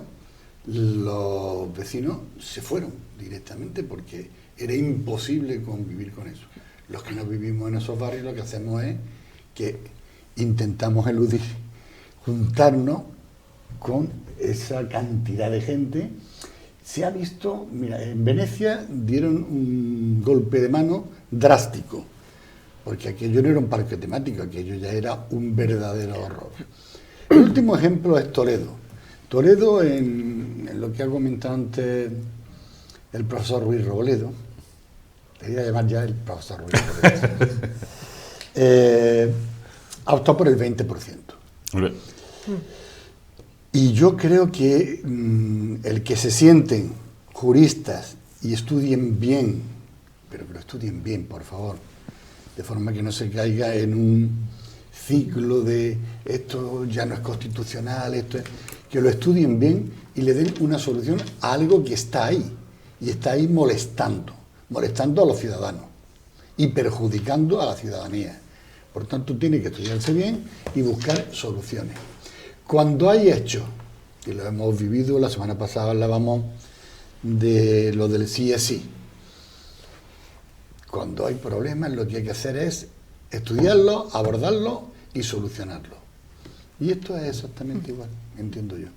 los vecinos se fueron directamente porque era imposible convivir con eso. Los que no vivimos en esos barrios lo que hacemos es que intentamos eludir, juntarnos con esa cantidad de gente. Se ha visto, mira, en Venecia dieron un golpe de mano drástico, porque aquello no era un parque temático, aquello ya era un verdadero horror. El último ejemplo es Toledo. Toledo, en lo que ha comentado antes el profesor Ruiz Robledo, le voy a llamar ya el profesor Ruiz Robledo, ha optado por el 20%. Y yo creo que el que se sienten juristas y estudien bien, pero que lo estudien bien, por favor, de forma que no se caiga en un ciclo de esto ya no es constitucional, esto es, que lo estudien bien y le den una solución a algo que está ahí, y está ahí molestando a los ciudadanos y perjudicando a la ciudadanía. Por tanto, tiene que estudiarse bien y buscar soluciones. Cuando hay hechos, y lo hemos vivido, la semana pasada hablábamos de lo del sí es sí, cuando hay problemas lo que hay que hacer es estudiarlo, abordarlo y solucionarlo. Y esto es exactamente igual, entiendo yo.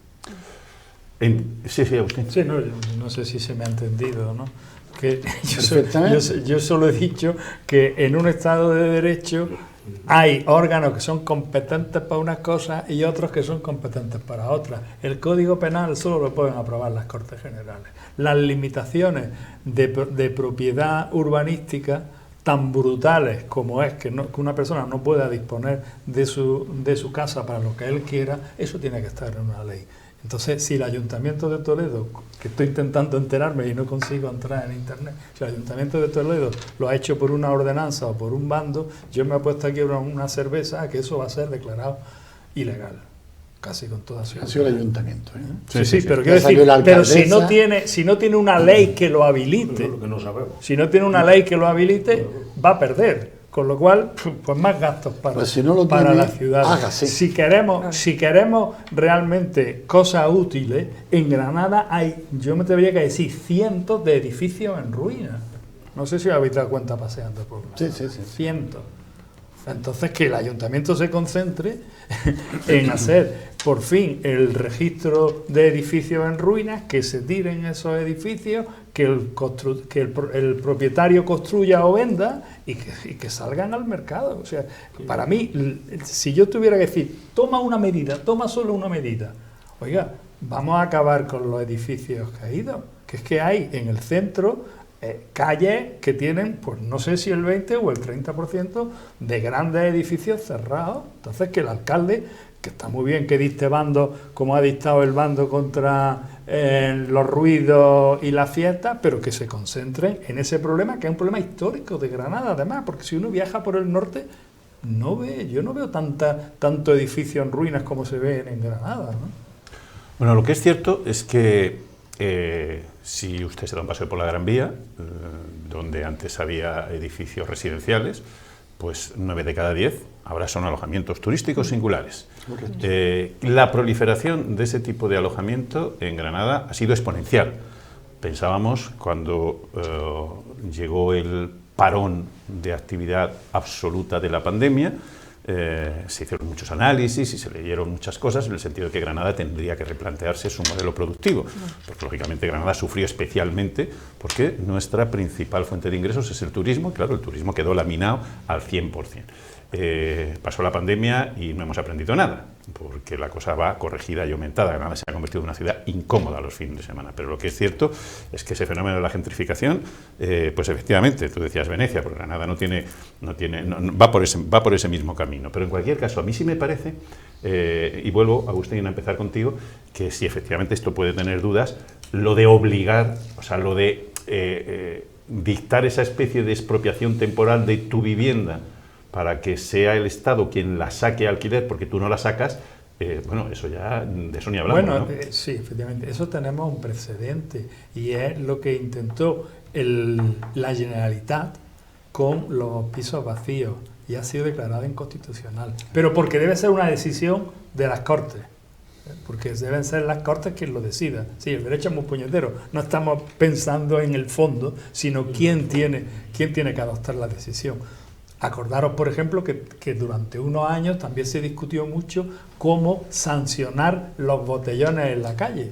Sí, Agustín. Sí, no sé si se me ha entendido, ¿no? Que yo solo he dicho que en un Estado de Derecho hay órganos que son competentes para unas cosas y otros que son competentes para otras. El Código Penal solo lo pueden aprobar las Cortes Generales. Las limitaciones de propiedad urbanística tan brutales como es que una persona no pueda disponer de su casa para lo que él quiera, eso tiene que estar en una ley. Entonces, si el Ayuntamiento de Toledo, que estoy intentando enterarme y no consigo entrar en internet, si el Ayuntamiento de Toledo lo ha hecho por una ordenanza o por un bando, yo me he puesto aquí una cerveza a que eso va a ser declarado ilegal, casi con toda seguridad. Ha sido el Ayuntamiento, ¿eh? Sí, pero quiero decir, pero si no tiene una ley que lo habilite, Lo que no sabemos. si no tiene una ley que lo habilite, va a perder. Con lo cual, pues más gastos para, pues si no lo para tiene, la ciudad. hágase. Si queremos realmente cosas útiles, en Granada hay, yo me atrevería a decir, cientos de edificios en ruinas. No sé si os habéis dado cuenta paseando por Granada. Sí. Cientos. Entonces, que el ayuntamiento se concentre en hacer, por fin, el registro de edificios en ruinas, que se tiren esos edificios, que el propietario construya o venda y que salgan al mercado. O sea, para mí, si yo tuviera que decir, toma solo una medida, oiga, vamos a acabar con los edificios caídos, que es que hay en el centro calles que tienen, pues no sé si el 20 o el 30% de grandes edificios cerrados. Entonces, que el alcalde, que está muy bien que dicte bando, como ha dictado el bando contra los ruidos y las fiestas, pero que se concentren en ese problema, que es un problema histórico de Granada, además, porque si uno viaja por el norte, yo no veo tanto edificio en ruinas como se ve en Granada, ¿no? Bueno, lo que es cierto es que si usted se da un paseo por la Gran Vía, donde antes había edificios residenciales, pues 9 de cada 10 ahora son alojamientos turísticos singulares. La proliferación de ese tipo de alojamiento en Granada ha sido exponencial. Pensábamos, cuando llegó el parón de actividad absoluta de la pandemia, se hicieron muchos análisis y se leyeron muchas cosas en el sentido de que Granada tendría que replantearse su modelo productivo, porque lógicamente Granada sufrió especialmente porque nuestra principal fuente de ingresos es el turismo, y claro, el turismo quedó laminado al 100%. Pasó la pandemia y no hemos aprendido nada, porque la cosa va corregida y aumentada. Granada se ha convertido en una ciudad incómoda los fines de semana, pero lo que es cierto es que ese fenómeno de la gentrificación, pues efectivamente, tú decías Venecia, porque Granada va por ese mismo camino, pero en cualquier caso, a mí sí me parece, y vuelvo, Agustín, a empezar contigo, que si efectivamente esto puede tener dudas, lo de obligar, o sea, lo de dictar esa especie de expropiación temporal de tu vivienda para que sea el Estado quien la saque a alquiler porque tú no la sacas, bueno, eso ya, de eso ni hablamos, bueno, ¿no? Sí, efectivamente, eso tenemos un precedente y es lo que intentó la Generalitat con los pisos vacíos y ha sido declarado inconstitucional, pero porque debe ser una decisión de las Cortes, porque deben ser las Cortes quien lo decidan. Sí, el derecho es muy puñetero, no estamos pensando en el fondo, sino quién tiene que adoptar la decisión. Acordaros, por ejemplo, que durante unos años también se discutió mucho cómo sancionar los botellones en la calle.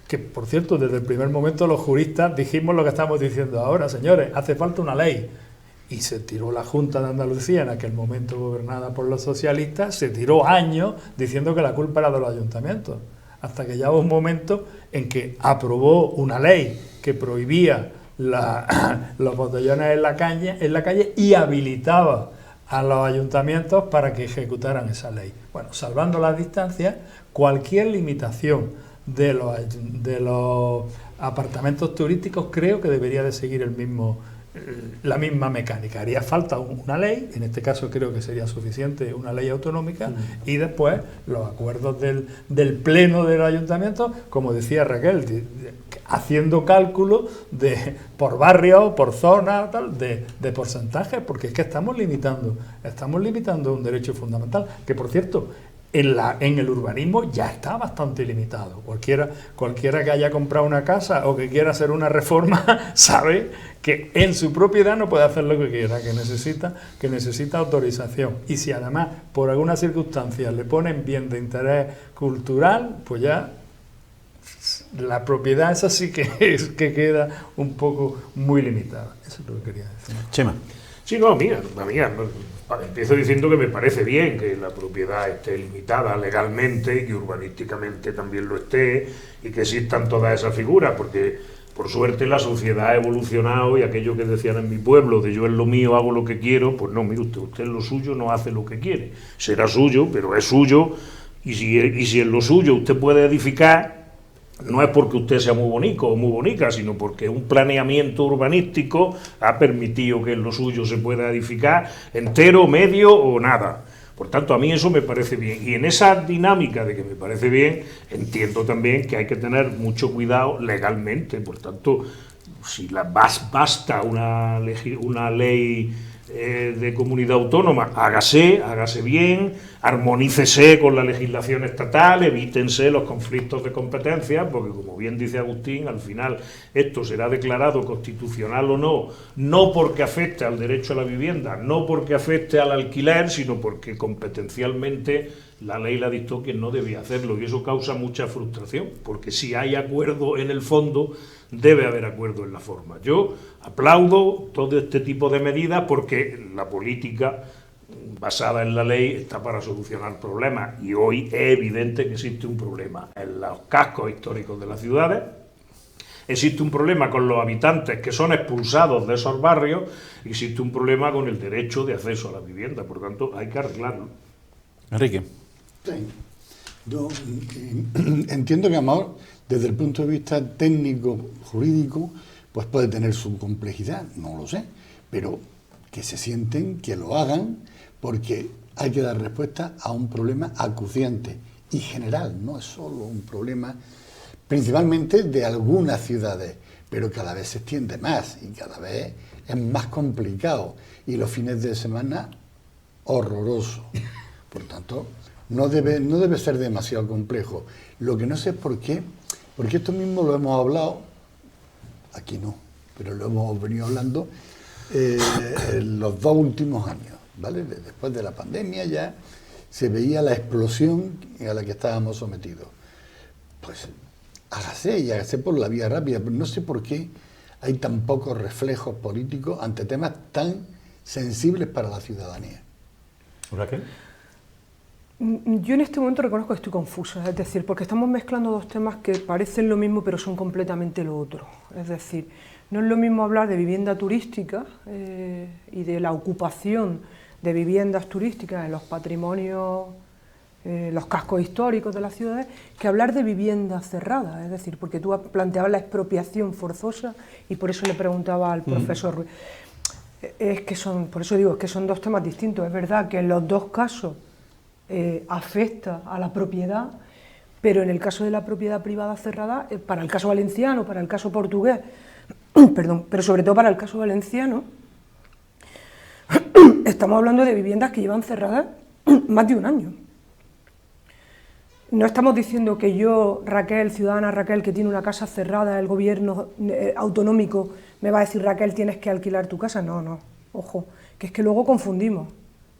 Que, por cierto, desde el primer momento los juristas dijimos lo que estamos diciendo ahora, señores, hace falta una ley. Y se tiró la Junta de Andalucía, en aquel momento gobernada por los socialistas, se tiró años diciendo que la culpa era de los ayuntamientos. Hasta que ya hubo un momento en que aprobó una ley que prohibía los botellones en la calle y habilitaba a los ayuntamientos para que ejecutaran esa ley. Bueno, salvando las distancias, cualquier limitación de los apartamentos turísticos creo que debería de seguir la misma mecánica. Haría falta una ley, en este caso creo que sería suficiente una ley autonómica, y después los acuerdos del pleno del ayuntamiento, como decía Raquel, haciendo cálculos por barrio, por zona, tal, de porcentajes, porque es que estamos limitando un derecho fundamental, que por cierto, en el urbanismo ya está bastante limitado. Cualquiera que haya comprado una casa o que quiera hacer una reforma sabe que en su propiedad no puede hacer lo que quiera, que necesita autorización. Y si además por alguna circunstancia le ponen bien de interés cultural, pues ya la propiedad esa sí que queda un poco muy limitada. Eso es lo que quería decir. Chema. Sí, no, amiga, empiezo diciendo que me parece bien que la propiedad esté limitada legalmente y que urbanísticamente también lo esté y que existan todas esas figuras, porque por suerte la sociedad ha evolucionado y aquello que decían en mi pueblo, de yo en lo mío hago lo que quiero, pues no, mire usted en lo suyo no hace lo que quiere. Será suyo, pero es suyo, y si en lo suyo usted puede edificar, no es porque usted sea muy bonito o muy bonita, sino porque un planeamiento urbanístico ha permitido que en lo suyo se pueda edificar entero, medio o nada. Por tanto, a mí eso me parece bien. Y en esa dinámica de que me parece bien, entiendo también que hay que tener mucho cuidado legalmente. Por tanto, si basta una ley de comunidad autónoma, hágase bien, armonícese con la legislación estatal, evítense los conflictos de competencia, porque como bien dice Agustín, al final esto será declarado constitucional o no, no porque afecte al derecho a la vivienda, no porque afecte al alquiler, sino porque competencialmente la ley la dictó quien no debía hacerlo, y eso causa mucha frustración, porque si hay acuerdo en el fondo, debe haber acuerdo en la forma. Yo aplaudo todo este tipo de medidas porque la política basada en la ley está para solucionar problemas, y hoy es evidente que existe un problema en los cascos históricos de las ciudades, existe un problema con los habitantes que son expulsados de esos barrios, y existe un problema con el derecho de acceso a la vivienda, por tanto hay que arreglarlo. Enrique. Sí. Yo entiendo que Amor, desde el punto de vista técnico, jurídico, pues puede tener su complejidad, no lo sé, pero que se sienten, que lo hagan, porque hay que dar respuesta a un problema acuciante y general, no es solo un problema principalmente de algunas ciudades, pero cada vez se extiende más y cada vez es más complicado, y los fines de semana horroroso. Por tanto, no debe ser demasiado complejo. Lo que no sé es por qué, porque esto mismo lo hemos hablado, aquí no, pero lo hemos venido hablando en los 2 últimos años, ¿vale? Después de la pandemia ya se veía la explosión a la que estábamos sometidos. Pues hágase por la vía rápida, pero no sé por qué hay tan pocos reflejos políticos ante temas tan sensibles para la ciudadanía. ¿Raquel? Yo en este momento reconozco que estoy confusa, es decir, porque estamos mezclando 2 temas que parecen lo mismo pero son completamente lo otro. Es decir, no es lo mismo hablar de vivienda turística y de la ocupación de viviendas turísticas en los patrimonios, los cascos históricos de las ciudades, que hablar de viviendas cerradas. Es decir, porque tú planteabas la expropiación forzosa y por eso le preguntaba al profesor Ruiz. Es que por eso digo, es que son 2 temas distintos. Es verdad que en los 2 casos afecta a la propiedad, pero en el caso de la propiedad privada cerrada, para el caso valenciano, para el caso portugués, perdón, pero sobre todo para el caso valenciano, estamos hablando de viviendas que llevan cerradas más de 1 año. No estamos diciendo que yo, Raquel, ciudadana Raquel, que tiene una casa cerrada, el gobierno autonómico me va a decir, Raquel, tienes que alquilar tu casa. No, ojo, que es que luego confundimos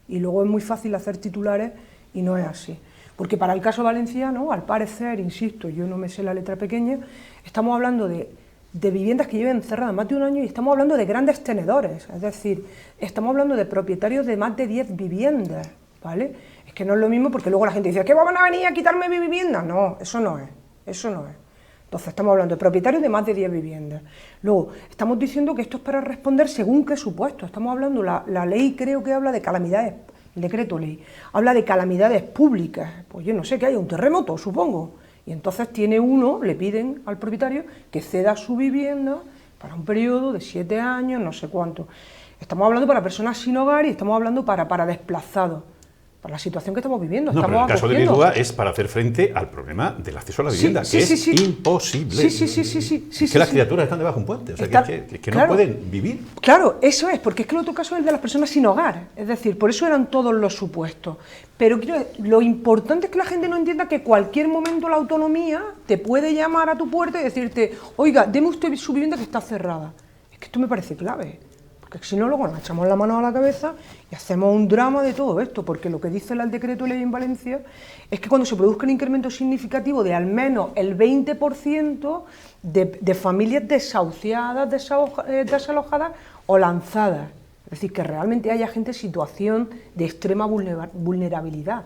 y luego es muy fácil hacer titulares y no es así. Porque para el caso valenciano, al parecer, insisto, yo no me sé la letra pequeña, estamos hablando de viviendas que lleven cerradas más de 1 año y estamos hablando de grandes tenedores, es decir, estamos hablando de propietarios de más de 10 viviendas, ¿vale? Es que no es lo mismo porque luego la gente dice, ¿qué van a venir a quitarme mi vivienda? No, eso no es. Entonces estamos hablando de propietarios de más de 10 viviendas. Luego, estamos diciendo que esto es para responder según qué supuesto. Estamos hablando, la ley creo que habla de calamidades, el decreto ley, habla de calamidades públicas. Pues yo no sé, que haya un terremoto, supongo. Y entonces le piden al propietario que ceda su vivienda para un periodo de 7 años, no sé cuánto. Estamos hablando para personas sin hogar y estamos hablando para desplazados. Para la situación que estamos viviendo. No, pero en el caso de Lisboa es para hacer frente al problema del acceso a la vivienda, que es imposible. Sí. Que las criaturas están debajo de un puente, o sea, que no pueden vivir. Claro, eso es, porque es que el otro caso es el de las personas sin hogar, es decir, por eso eran todos los supuestos. Pero lo importante es que la gente no entienda que cualquier momento la autonomía te puede llamar a tu puerta y decirte, oiga, deme usted su vivienda que está cerrada. Es que esto me parece clave. Porque si no, luego nos echamos la mano a la cabeza y hacemos un drama de todo esto, porque lo que dice el decreto ley en Valencia es que cuando se produzca un incremento significativo de al menos el 20% de familias desahuciadas, desalojadas o lanzadas, es decir, que realmente haya gente en situación de extrema vulnerabilidad,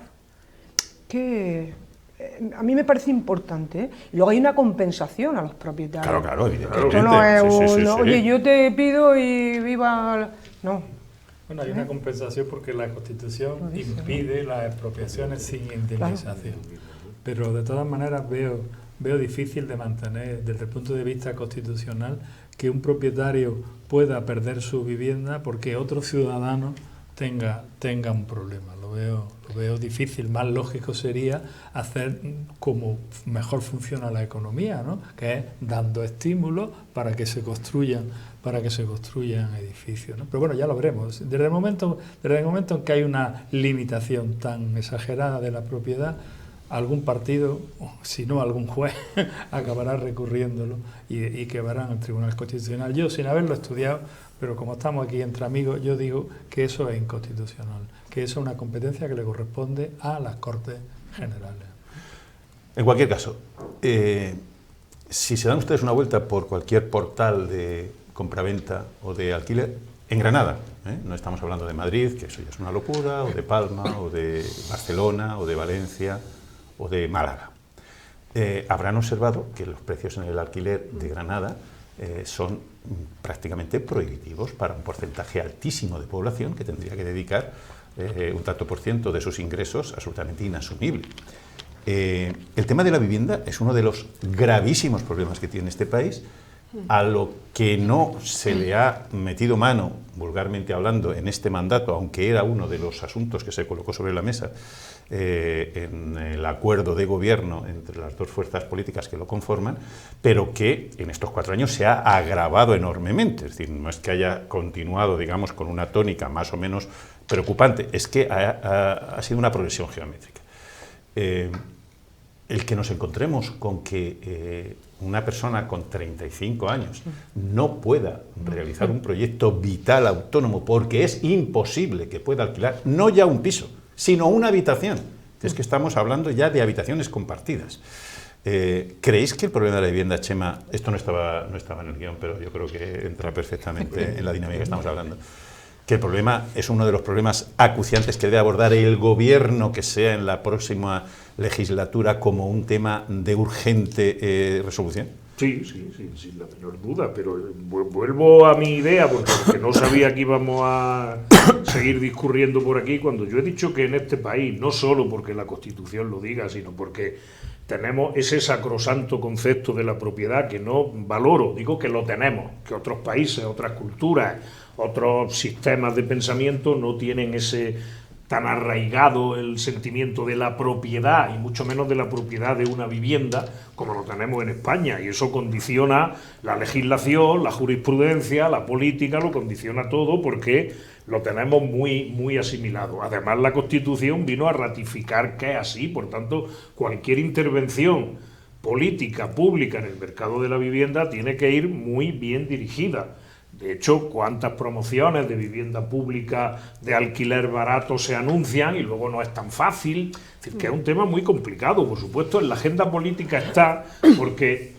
que a mí me parece importante, ¿eh? Luego hay una compensación a los propietarios. Claro, evidentemente. Esto no es oye, yo te pido y viva... No. Bueno, hay una compensación porque la Constitución impide las expropiaciones sin indemnización. Pero de todas maneras veo difícil de mantener desde el punto de vista constitucional que un propietario pueda perder su vivienda porque otro ciudadano tenga un problema. Lo veo difícil. Más lógico sería hacer como mejor funciona la economía, ¿no? Que es dando estímulos para que se construyan edificios, ¿no? Pero bueno, ya lo veremos. Desde el momento en que hay una limitación tan exagerada de la propiedad, algún partido, si no algún juez, acabará recurriéndolo y quedarán al Tribunal Constitucional. Yo, sin haberlo estudiado, pero como estamos aquí entre amigos, yo digo que eso es inconstitucional, que eso es una competencia que le corresponde a las Cortes Generales. En cualquier caso, si se dan ustedes una vuelta por cualquier portal de compraventa o de alquiler, en Granada, no estamos hablando de Madrid, que eso ya es una locura, o de Palma, o de Barcelona, o de Valencia, o de Málaga. Habrán observado que los precios en el alquiler de Granada son prácticamente prohibitivos para un porcentaje altísimo de población que tendría que dedicar un tanto por ciento de sus ingresos absolutamente inasumible. El tema de la vivienda es uno de los gravísimos problemas que tiene este país, a lo que no se le ha metido mano, vulgarmente hablando, en este mandato, aunque era uno de los asuntos que se colocó sobre la mesa en el acuerdo de gobierno entre las dos fuerzas políticas que lo conforman, pero que en estos 4 años se ha agravado enormemente. Es decir, no es que haya continuado, digamos, con una tónica más o menos preocupante, es que ha sido una progresión geométrica. El que nos encontremos con que una persona con 35 años no pueda realizar un proyecto vital autónomo porque es imposible que pueda alquilar no ya un piso, sino una habitación. Es que estamos hablando ya de habitaciones compartidas. ¿Creéis que el problema de la vivienda, Chema, esto no estaba en el guión, pero yo creo que entra perfectamente en la dinámica que estamos hablando, que el problema es uno de los problemas acuciantes que debe abordar el gobierno que sea en la próxima legislatura como un tema de urgente resolución? Sí, sin la menor duda, pero vuelvo a mi idea, porque no sabía que íbamos a seguir discurriendo por aquí, cuando yo he dicho que en este país, no solo porque la Constitución lo diga, sino porque tenemos ese sacrosanto concepto de la propiedad que no valoro, digo que lo tenemos, que otros países, otras culturas, otros sistemas de pensamiento no tienen ese tan arraigado el sentimiento de la propiedad, y mucho menos de la propiedad de una vivienda, como lo tenemos en España, y eso condiciona la legislación, la jurisprudencia, la política, lo condiciona todo porque lo tenemos muy asimilado. Además, la Constitución vino a ratificar que es así, por tanto, cualquier intervención política, pública en el mercado de la vivienda tiene que ir muy bien dirigida. De hecho, cuántas promociones de vivienda pública de alquiler barato se anuncian y luego no es tan fácil. Es decir, que es un tema muy complicado. Por supuesto, en la agenda política está, porque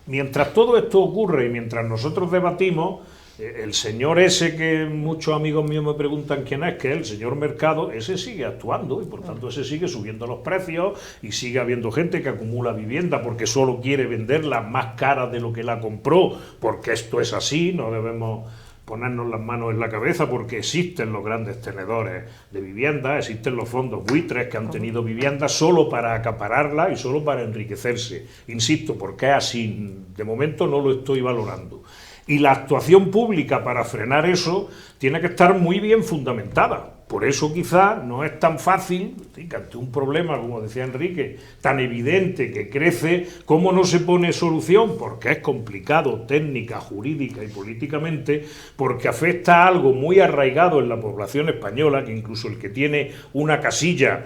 mientras todo esto ocurre y mientras nosotros debatimos, el señor ese que muchos amigos míos me preguntan quién es, que es el señor Mercado, ese sigue actuando y por tanto ese sigue subiendo los precios y sigue habiendo gente que acumula vivienda porque solo quiere venderla más cara de lo que la compró, porque esto es así, no debemos ponernos las manos en la cabeza porque existen los grandes tenedores de vivienda, existen los fondos buitres que han tenido vivienda solo para acapararla y solo para enriquecerse. Insisto, porque es así, de momento no lo estoy valorando. Y la actuación pública para frenar eso tiene que estar muy bien fundamentada. Por eso quizá no es tan fácil, que ante un problema, como decía Enrique, tan evidente que crece, ¿cómo no se pone solución? Porque es complicado técnica, jurídica y políticamente, porque afecta a algo muy arraigado en la población española, que incluso el que tiene una casilla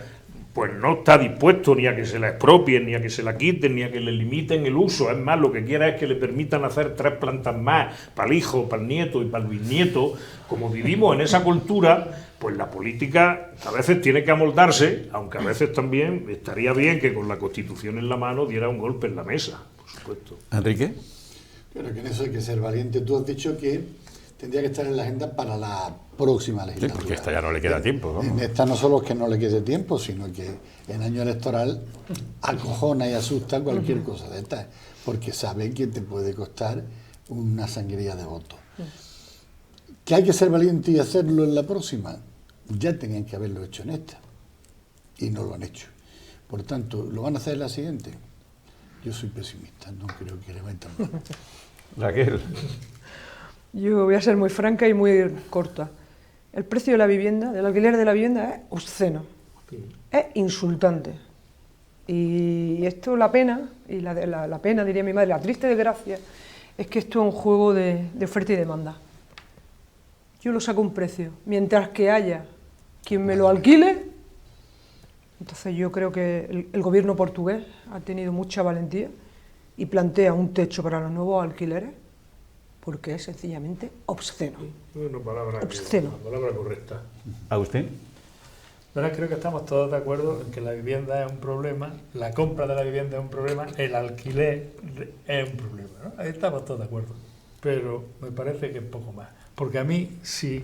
pues no está dispuesto ni a que se la expropien, ni a que se la quiten, ni a que le limiten el uso. Es más, lo que quiera es que le permitan hacer 3 plantas más para el hijo, para el nieto y para el bisnieto. Como vivimos en esa cultura, pues la política a veces tiene que amoldarse, aunque a veces también estaría bien que con la Constitución en la mano diera un golpe en la mesa, por supuesto. ¿Enrique? Pero que en eso hay que ser valiente. Tú has dicho que tendría que estar en la agenda para la próxima legislatura. Sí, porque esta ya no le queda tiempo, ¿no? En esta no solo es que no le quede tiempo, sino que en año electoral acojona y asusta cualquier cosa de estas, porque sabe que te puede costar una sangría de votos. ¿Que hay que ser valiente y hacerlo en la próxima? Ya tenían que haberlo hecho en esta, y no lo han hecho. Por tanto, ¿lo van a hacer en la siguiente? Yo soy pesimista, no creo que le metan mano. Raquel. Yo voy a ser muy franca y muy corta. el precio de la vivienda, del alquiler de la vivienda es obsceno, es insultante. Y esto, la pena, y la pena, diría mi madre, la triste desgracia, es que esto es un juego de oferta y demanda. Yo lo saco a un precio, mientras que haya quien me lo alquile. Entonces yo creo que el gobierno portugués ha tenido mucha valentía y plantea un techo para los nuevos alquileres, porque es sencillamente obsceno. Una palabra, obsceno. Una palabra correcta. ¿Agustín? Bueno, creo que estamos todos de acuerdo en que la vivienda es un problema, la compra de la vivienda es un problema, el alquiler es un problema, ¿no? Ahí estamos todos de acuerdo, pero me parece que es poco más. Porque a mí, si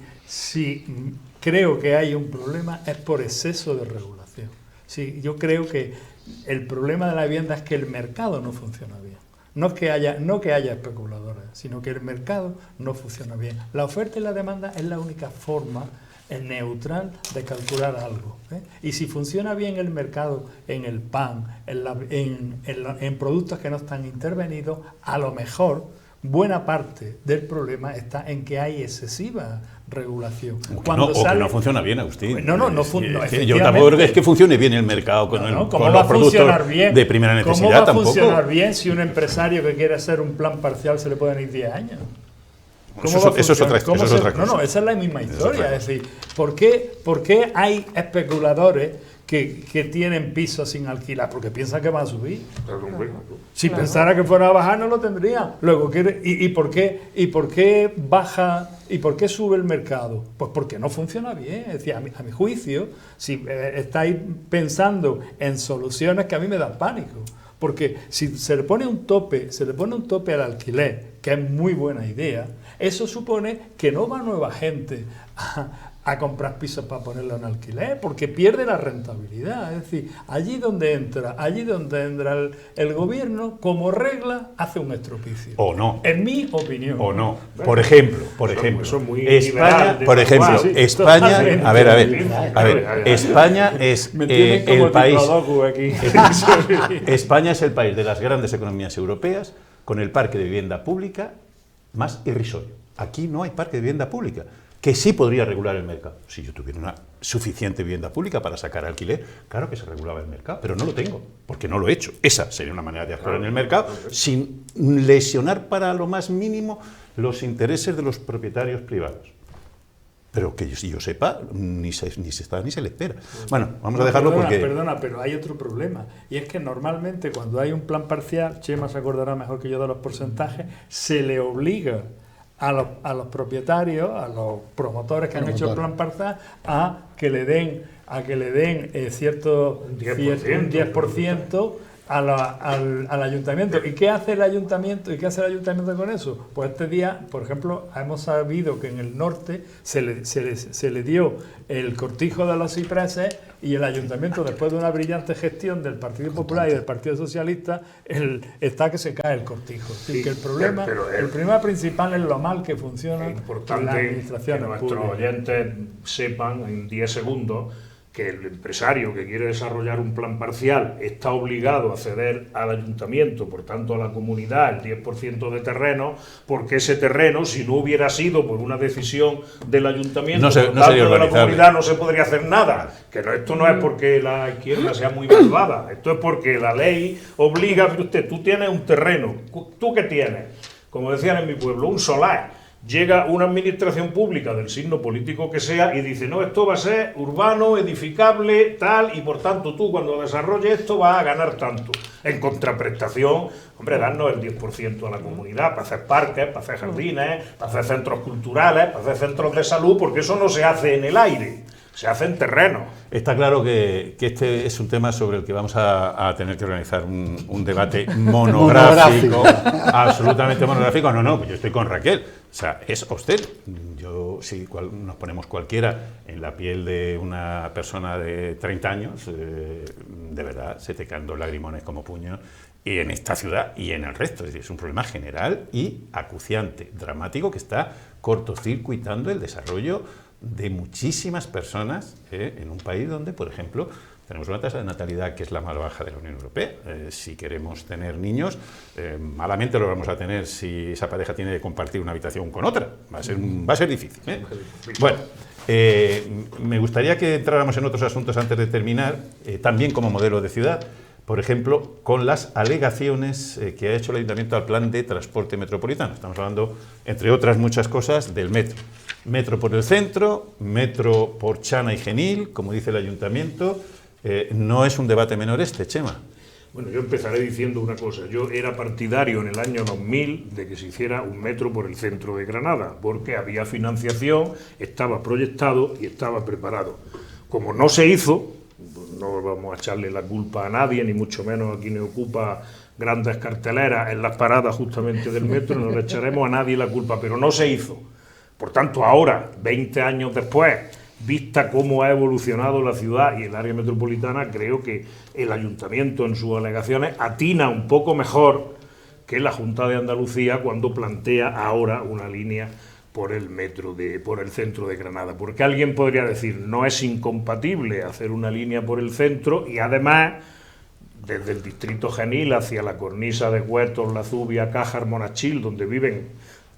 creo que hay un problema, es por exceso de regulación. Sí, yo creo que el problema de la vivienda es que el mercado no funciona bien. No que haya especuladores, sino que el mercado no funciona bien. La oferta y la demanda es la única forma neutral de calcular algo, ¿eh? Y si funciona bien el mercado en el pan, en productos que no están intervenidos, a lo mejor buena parte del problema está en que hay excesiva regulación. O que no funciona bien, Agustín. No funciona. Yo tampoco creo que es que funcione bien el mercado con los productos de primera necesidad. ¿Cómo va a funcionar bien si un empresario que quiere hacer un plan parcial se le pueden ir 10 años? Eso es otra cosa. No, esa es la misma historia. Es decir, ¿por qué hay especuladores que tienen pisos sin alquilar? Porque piensan que van a subir. Si pensara que fuera a bajar, no lo tendría. Luego, ¿y por qué baja? ¿Y por qué sube el mercado? Pues porque no funciona bien. Es decir, a mi juicio, si estáis pensando en soluciones que a mí me dan pánico. Porque si se le pone un tope al alquiler, que es muy buena idea, eso supone que no va nueva gente a comprar pisos para ponerlo en alquiler, porque pierde la rentabilidad. Es decir, allí donde entra el gobierno, como regla, hace un estropicio. O no. En mi opinión. O no. Por ejemplo, eso es muy España, liberal, por ejemplo, sí, España, a ver, España es el país. España es el país de las grandes economías europeas con el parque de vivienda pública más irrisorio. Aquí no hay parque de vivienda pública, que sí podría regular el mercado. Si yo tuviera una suficiente vivienda pública para sacar alquiler, claro que se regulaba el mercado, pero no lo tengo, porque no lo he hecho. Esa sería una manera de actuar en el mercado, sin lesionar para lo más mínimo los intereses de los propietarios privados. Pero que yo sepa, ni se está ni se le espera. Bueno, vamos a dejarlo porque... Perdona, pero hay otro problema. Y es que normalmente cuando hay un plan parcial, Chema se acordará mejor que yo de los porcentajes, se le obliga a los propietarios, a los promotores que han hecho el plan parcial, a que le den un 10% al ayuntamiento. ¿Y qué hace el ayuntamiento? ¿Y qué hace el ayuntamiento con eso? Pues este día, por ejemplo, hemos sabido que en el norte se le dio el cortijo de los cipreses y el ayuntamiento, después de una brillante gestión del Partido Popular y del Partido Socialista, está que se cae el cortijo. Es decir, que el problema principal es lo mal que funciona la administración. Que nuestros oyentes sepan en 10 segundos que el empresario que quiere desarrollar un plan parcial está obligado a ceder al ayuntamiento, por tanto a la comunidad, el 10% de terreno, porque ese terreno, si no hubiera sido por una decisión del ayuntamiento, por tanto de la comunidad, no se podría hacer nada. Esto no es porque la izquierda sea muy malvada, esto es porque la ley obliga. Usted, tú tienes un terreno, ¿tú qué tienes? Como decían en mi pueblo, un solar. Llega una administración pública del signo político que sea y dice, no, esto va a ser urbano, edificable, tal, y por tanto tú cuando desarrolles esto vas a ganar tanto. En contraprestación, hombre, darnos el 10% a la comunidad para hacer parques, para hacer jardines, para hacer centros culturales, para hacer centros de salud, porque eso no se hace en el aire, se hace en terreno. Está claro que este es un tema sobre el que vamos a tener que organizar un debate monográfico, absolutamente monográfico. No, yo estoy con Raquel. O sea, es usted. Si nos ponemos cualquiera en la piel de una persona de 30 años, de verdad, se te caen 2 lagrimones como puños, y en esta ciudad y en el resto. Es decir, es un problema general y acuciante, dramático, que está cortocircuitando el desarrollo de muchísimas personas en un país donde, por ejemplo, tenemos una tasa de natalidad que es la más baja de la Unión Europea. Si queremos tener niños, malamente lo vamos a tener si esa pareja tiene que compartir una habitación con otra. Va a ser difícil. Bueno, Me gustaría que entráramos en otros asuntos antes de terminar, también como modelo de ciudad, por ejemplo, con las alegaciones que ha hecho el Ayuntamiento al plan de transporte metropolitano. Estamos hablando, entre otras muchas cosas, del metro. Metro por el centro, metro por Chana y Genil, como dice el Ayuntamiento. No es un debate menor este, Chema. Bueno, yo empezaré diciendo una cosa. Yo era partidario en el año 2000 de que se hiciera un metro por el centro de Granada, porque había financiación, estaba proyectado y estaba preparado. Como no se hizo, pues no vamos a echarle la culpa a nadie, ni mucho menos a quien ocupa grandes carteleras en las paradas justamente del metro, no le echaremos a nadie la culpa, pero no se hizo. Por tanto, ahora, 20 años después, vista cómo ha evolucionado la ciudad y el área metropolitana, creo que el Ayuntamiento en sus alegaciones atina un poco mejor que la Junta de Andalucía cuando plantea ahora una línea por el metro por el centro de Granada. Porque alguien podría decir, no es incompatible hacer una línea por el centro y además desde el distrito Genil hacia la cornisa de Huertos, La Zubia, Cájar, Monachil, donde viven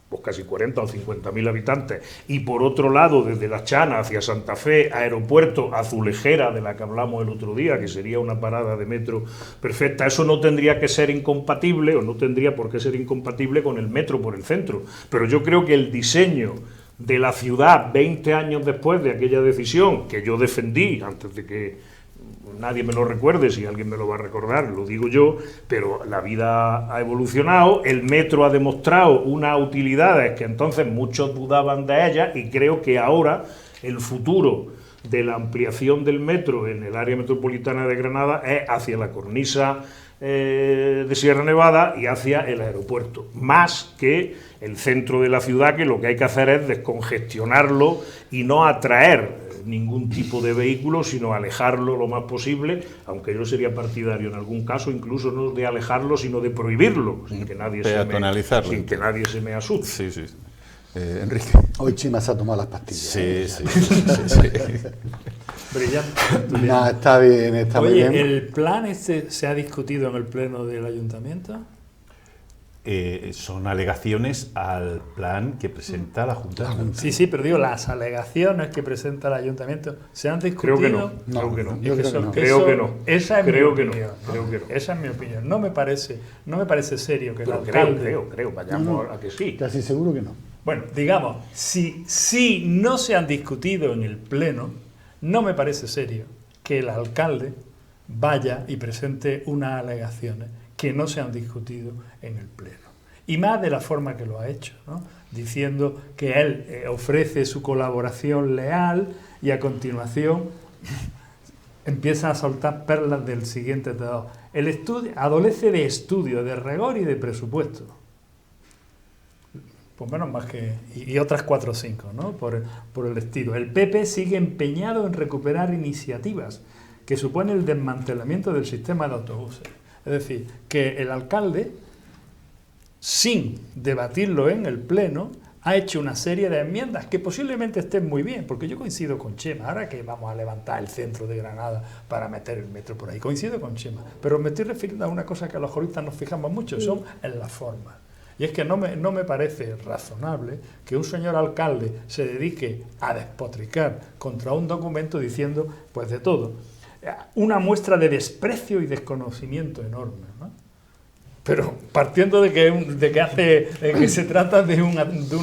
pues casi 40 o 50.000 habitantes, y por otro lado, desde La Chana hacia Santa Fe, aeropuerto Azulejera, de la que hablamos el otro día, que sería una parada de metro perfecta, eso no tendría que ser incompatible, o no tendría por qué ser incompatible con el metro por el centro. Pero yo creo que el diseño de la ciudad 20 años después de aquella decisión, que yo defendí antes de que nadie me lo recuerde, si alguien me lo va a recordar, lo digo yo, pero la vida ha evolucionado, el metro ha demostrado unas utilidades que entonces muchos dudaban de ellas, y creo que ahora el futuro de la ampliación del metro en el área metropolitana de Granada es hacia la cornisa de Sierra Nevada y hacia el aeropuerto, más que el centro de la ciudad, que lo que hay que hacer es descongestionarlo y no atraer ningún tipo de vehículo, sino alejarlo lo más posible, aunque yo sería partidario en algún caso incluso no de alejarlo, sino de prohibirlo, sin que nadie se me asuste. Sí. Enrique. Hoy Chema se ha tomado las pastillas. Sí. Brillante. No, está bien, está muy bien. Oye, ¿el plan este se ha discutido en el pleno del Ayuntamiento? Son alegaciones al plan que presenta la Junta. Sí, pero digo, las alegaciones que presenta el Ayuntamiento ¿se han discutido? Creo que no. Creo que no. Esa es creo mi que no. opinión. Creo que no. Esa es mi opinión. No me parece serio que el Pero alcalde... creo, vayamos a que sí. Casi seguro que no. Bueno, digamos, si no se han discutido en el pleno, no me parece serio que el alcalde vaya y presente unas alegaciones que no se han discutido en el pleno. Y más de la forma que lo ha hecho, ¿no? Diciendo que él ofrece su colaboración leal y a continuación empieza a soltar perlas del siguiente tenor. El estudio adolece de estudio, de rigor y de presupuesto. Pues menos más que... Y otras 4 o 5, ¿no? Por el estilo. El PP sigue empeñado en recuperar iniciativas que suponen el desmantelamiento del sistema de autobuses. Es decir, que el alcalde, sin debatirlo en el pleno, ha hecho una serie de enmiendas que posiblemente estén muy bien, porque yo coincido con Chema, ahora que vamos a levantar el centro de Granada para meter el metro por ahí, coincido con Chema, pero me estoy refiriendo a una cosa que a los juristas nos fijamos mucho, son en las formas. Y es que no me parece razonable que un señor alcalde se dedique a despotricar contra un documento diciendo, pues de todo, una muestra de desprecio y desconocimiento enorme, ¿no? Pero partiendo de que se trata de una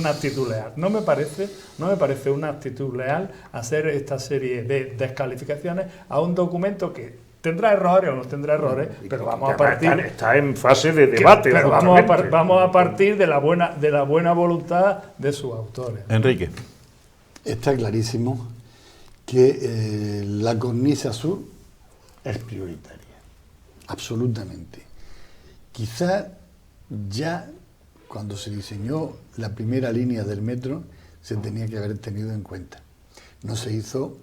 actitud leal. No me parece una actitud leal hacer esta serie de descalificaciones a un documento que tendrá errores o no tendrá errores, pero vamos a partir... Está en fase de debate. Pero vamos a partir de la buena voluntad de sus autores. Enrique. Está clarísimo que la cornisa sur es prioritaria, absolutamente. Quizá ya cuando se diseñó la primera línea del metro se tenía que haber tenido en cuenta. No se hizo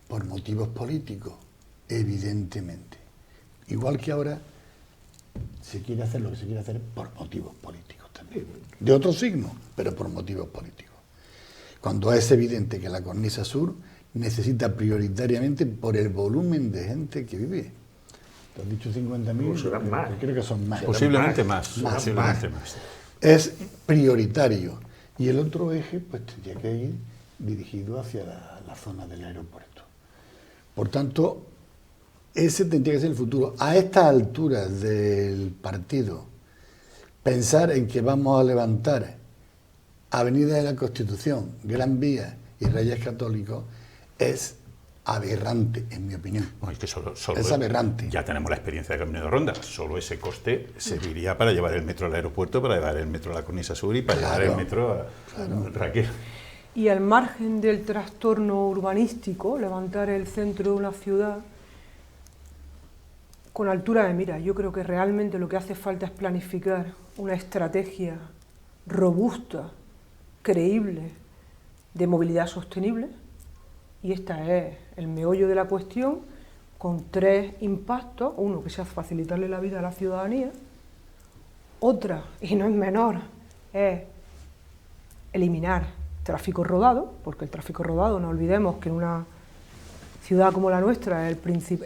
por motivos políticos, evidentemente. Igual que ahora se quiere hacer lo que se quiere hacer por motivos políticos también. De otro signo, pero por motivos políticos. Cuando es evidente que la cornisa sur necesita prioritariamente por el volumen de gente que vive. ¿Te has dicho 50.000? Serán más. Creo que son más. Posiblemente más. Es prioritario. Y el otro eje, pues tendría que ir dirigido hacia la zona del aeropuerto. Por tanto, ese tendría que ser el futuro. A estas alturas del partido, pensar en que vamos a levantar Avenida de la Constitución, Gran Vía y Reyes Católicos es aberrante, en mi opinión. Bueno, es que solo es aberrante. Ya tenemos la experiencia de Camino de Ronda. Solo ese coste serviría para llevar el metro al aeropuerto, para llevar el metro a la Cornisa Sur y para llevar el metro a Raquel. Y al margen del trastorno urbanístico, levantar el centro de una ciudad con altura de mira. Yo creo que realmente lo que hace falta es planificar una estrategia robusta, creíble, de movilidad sostenible, y este es el meollo de la cuestión, con 3 impactos: uno, que sea facilitarle la vida a la ciudadanía; otra, y no es menor, es eliminar tráfico rodado, porque el tráfico rodado, no olvidemos que en una ciudad como la nuestra es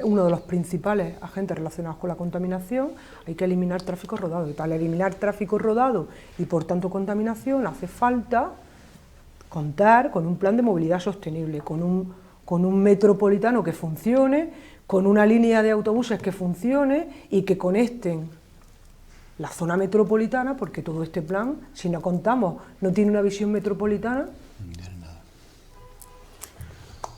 uno de los principales agentes relacionados con la contaminación. Hay que eliminar tráfico rodado, y para eliminar tráfico rodado y por tanto contaminación hace falta contar con un plan de movilidad sostenible, con un metropolitano que funcione, con una línea de autobuses que funcione y que conecten la zona metropolitana, porque todo este plan, si no contamos, no tiene una visión metropolitana.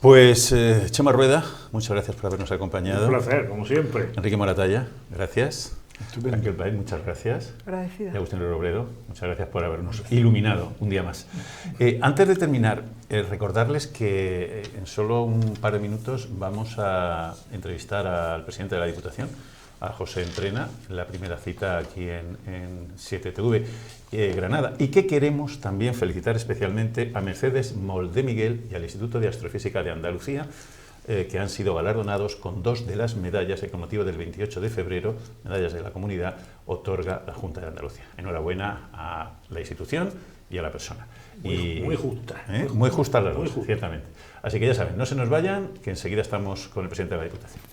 Pues Chema Rueda, muchas gracias por habernos acompañado. Un placer, como siempre. Enrique Moratalla, gracias. Raquel Paez, muchas gracias. Agradecida. Y Agustín Robledo, muchas gracias por habernos iluminado un día más. Antes de terminar, recordarles que en solo un par de minutos vamos a entrevistar al presidente de la Diputación, a José Entrena, en la primera cita aquí en 7TV Granada. Y que queremos también felicitar especialmente a Mercedes Moldemiguel y al Instituto de Astrofísica de Andalucía, que han sido galardonados con 2 de las medallas que, con motivo del 28 de febrero, medallas de la comunidad, otorga la Junta de Andalucía. Enhorabuena a la institución y a la persona. Muy justa. Muy justa las dos, ciertamente. Así que ya saben, no se nos vayan, que enseguida estamos con el presidente de la Diputación.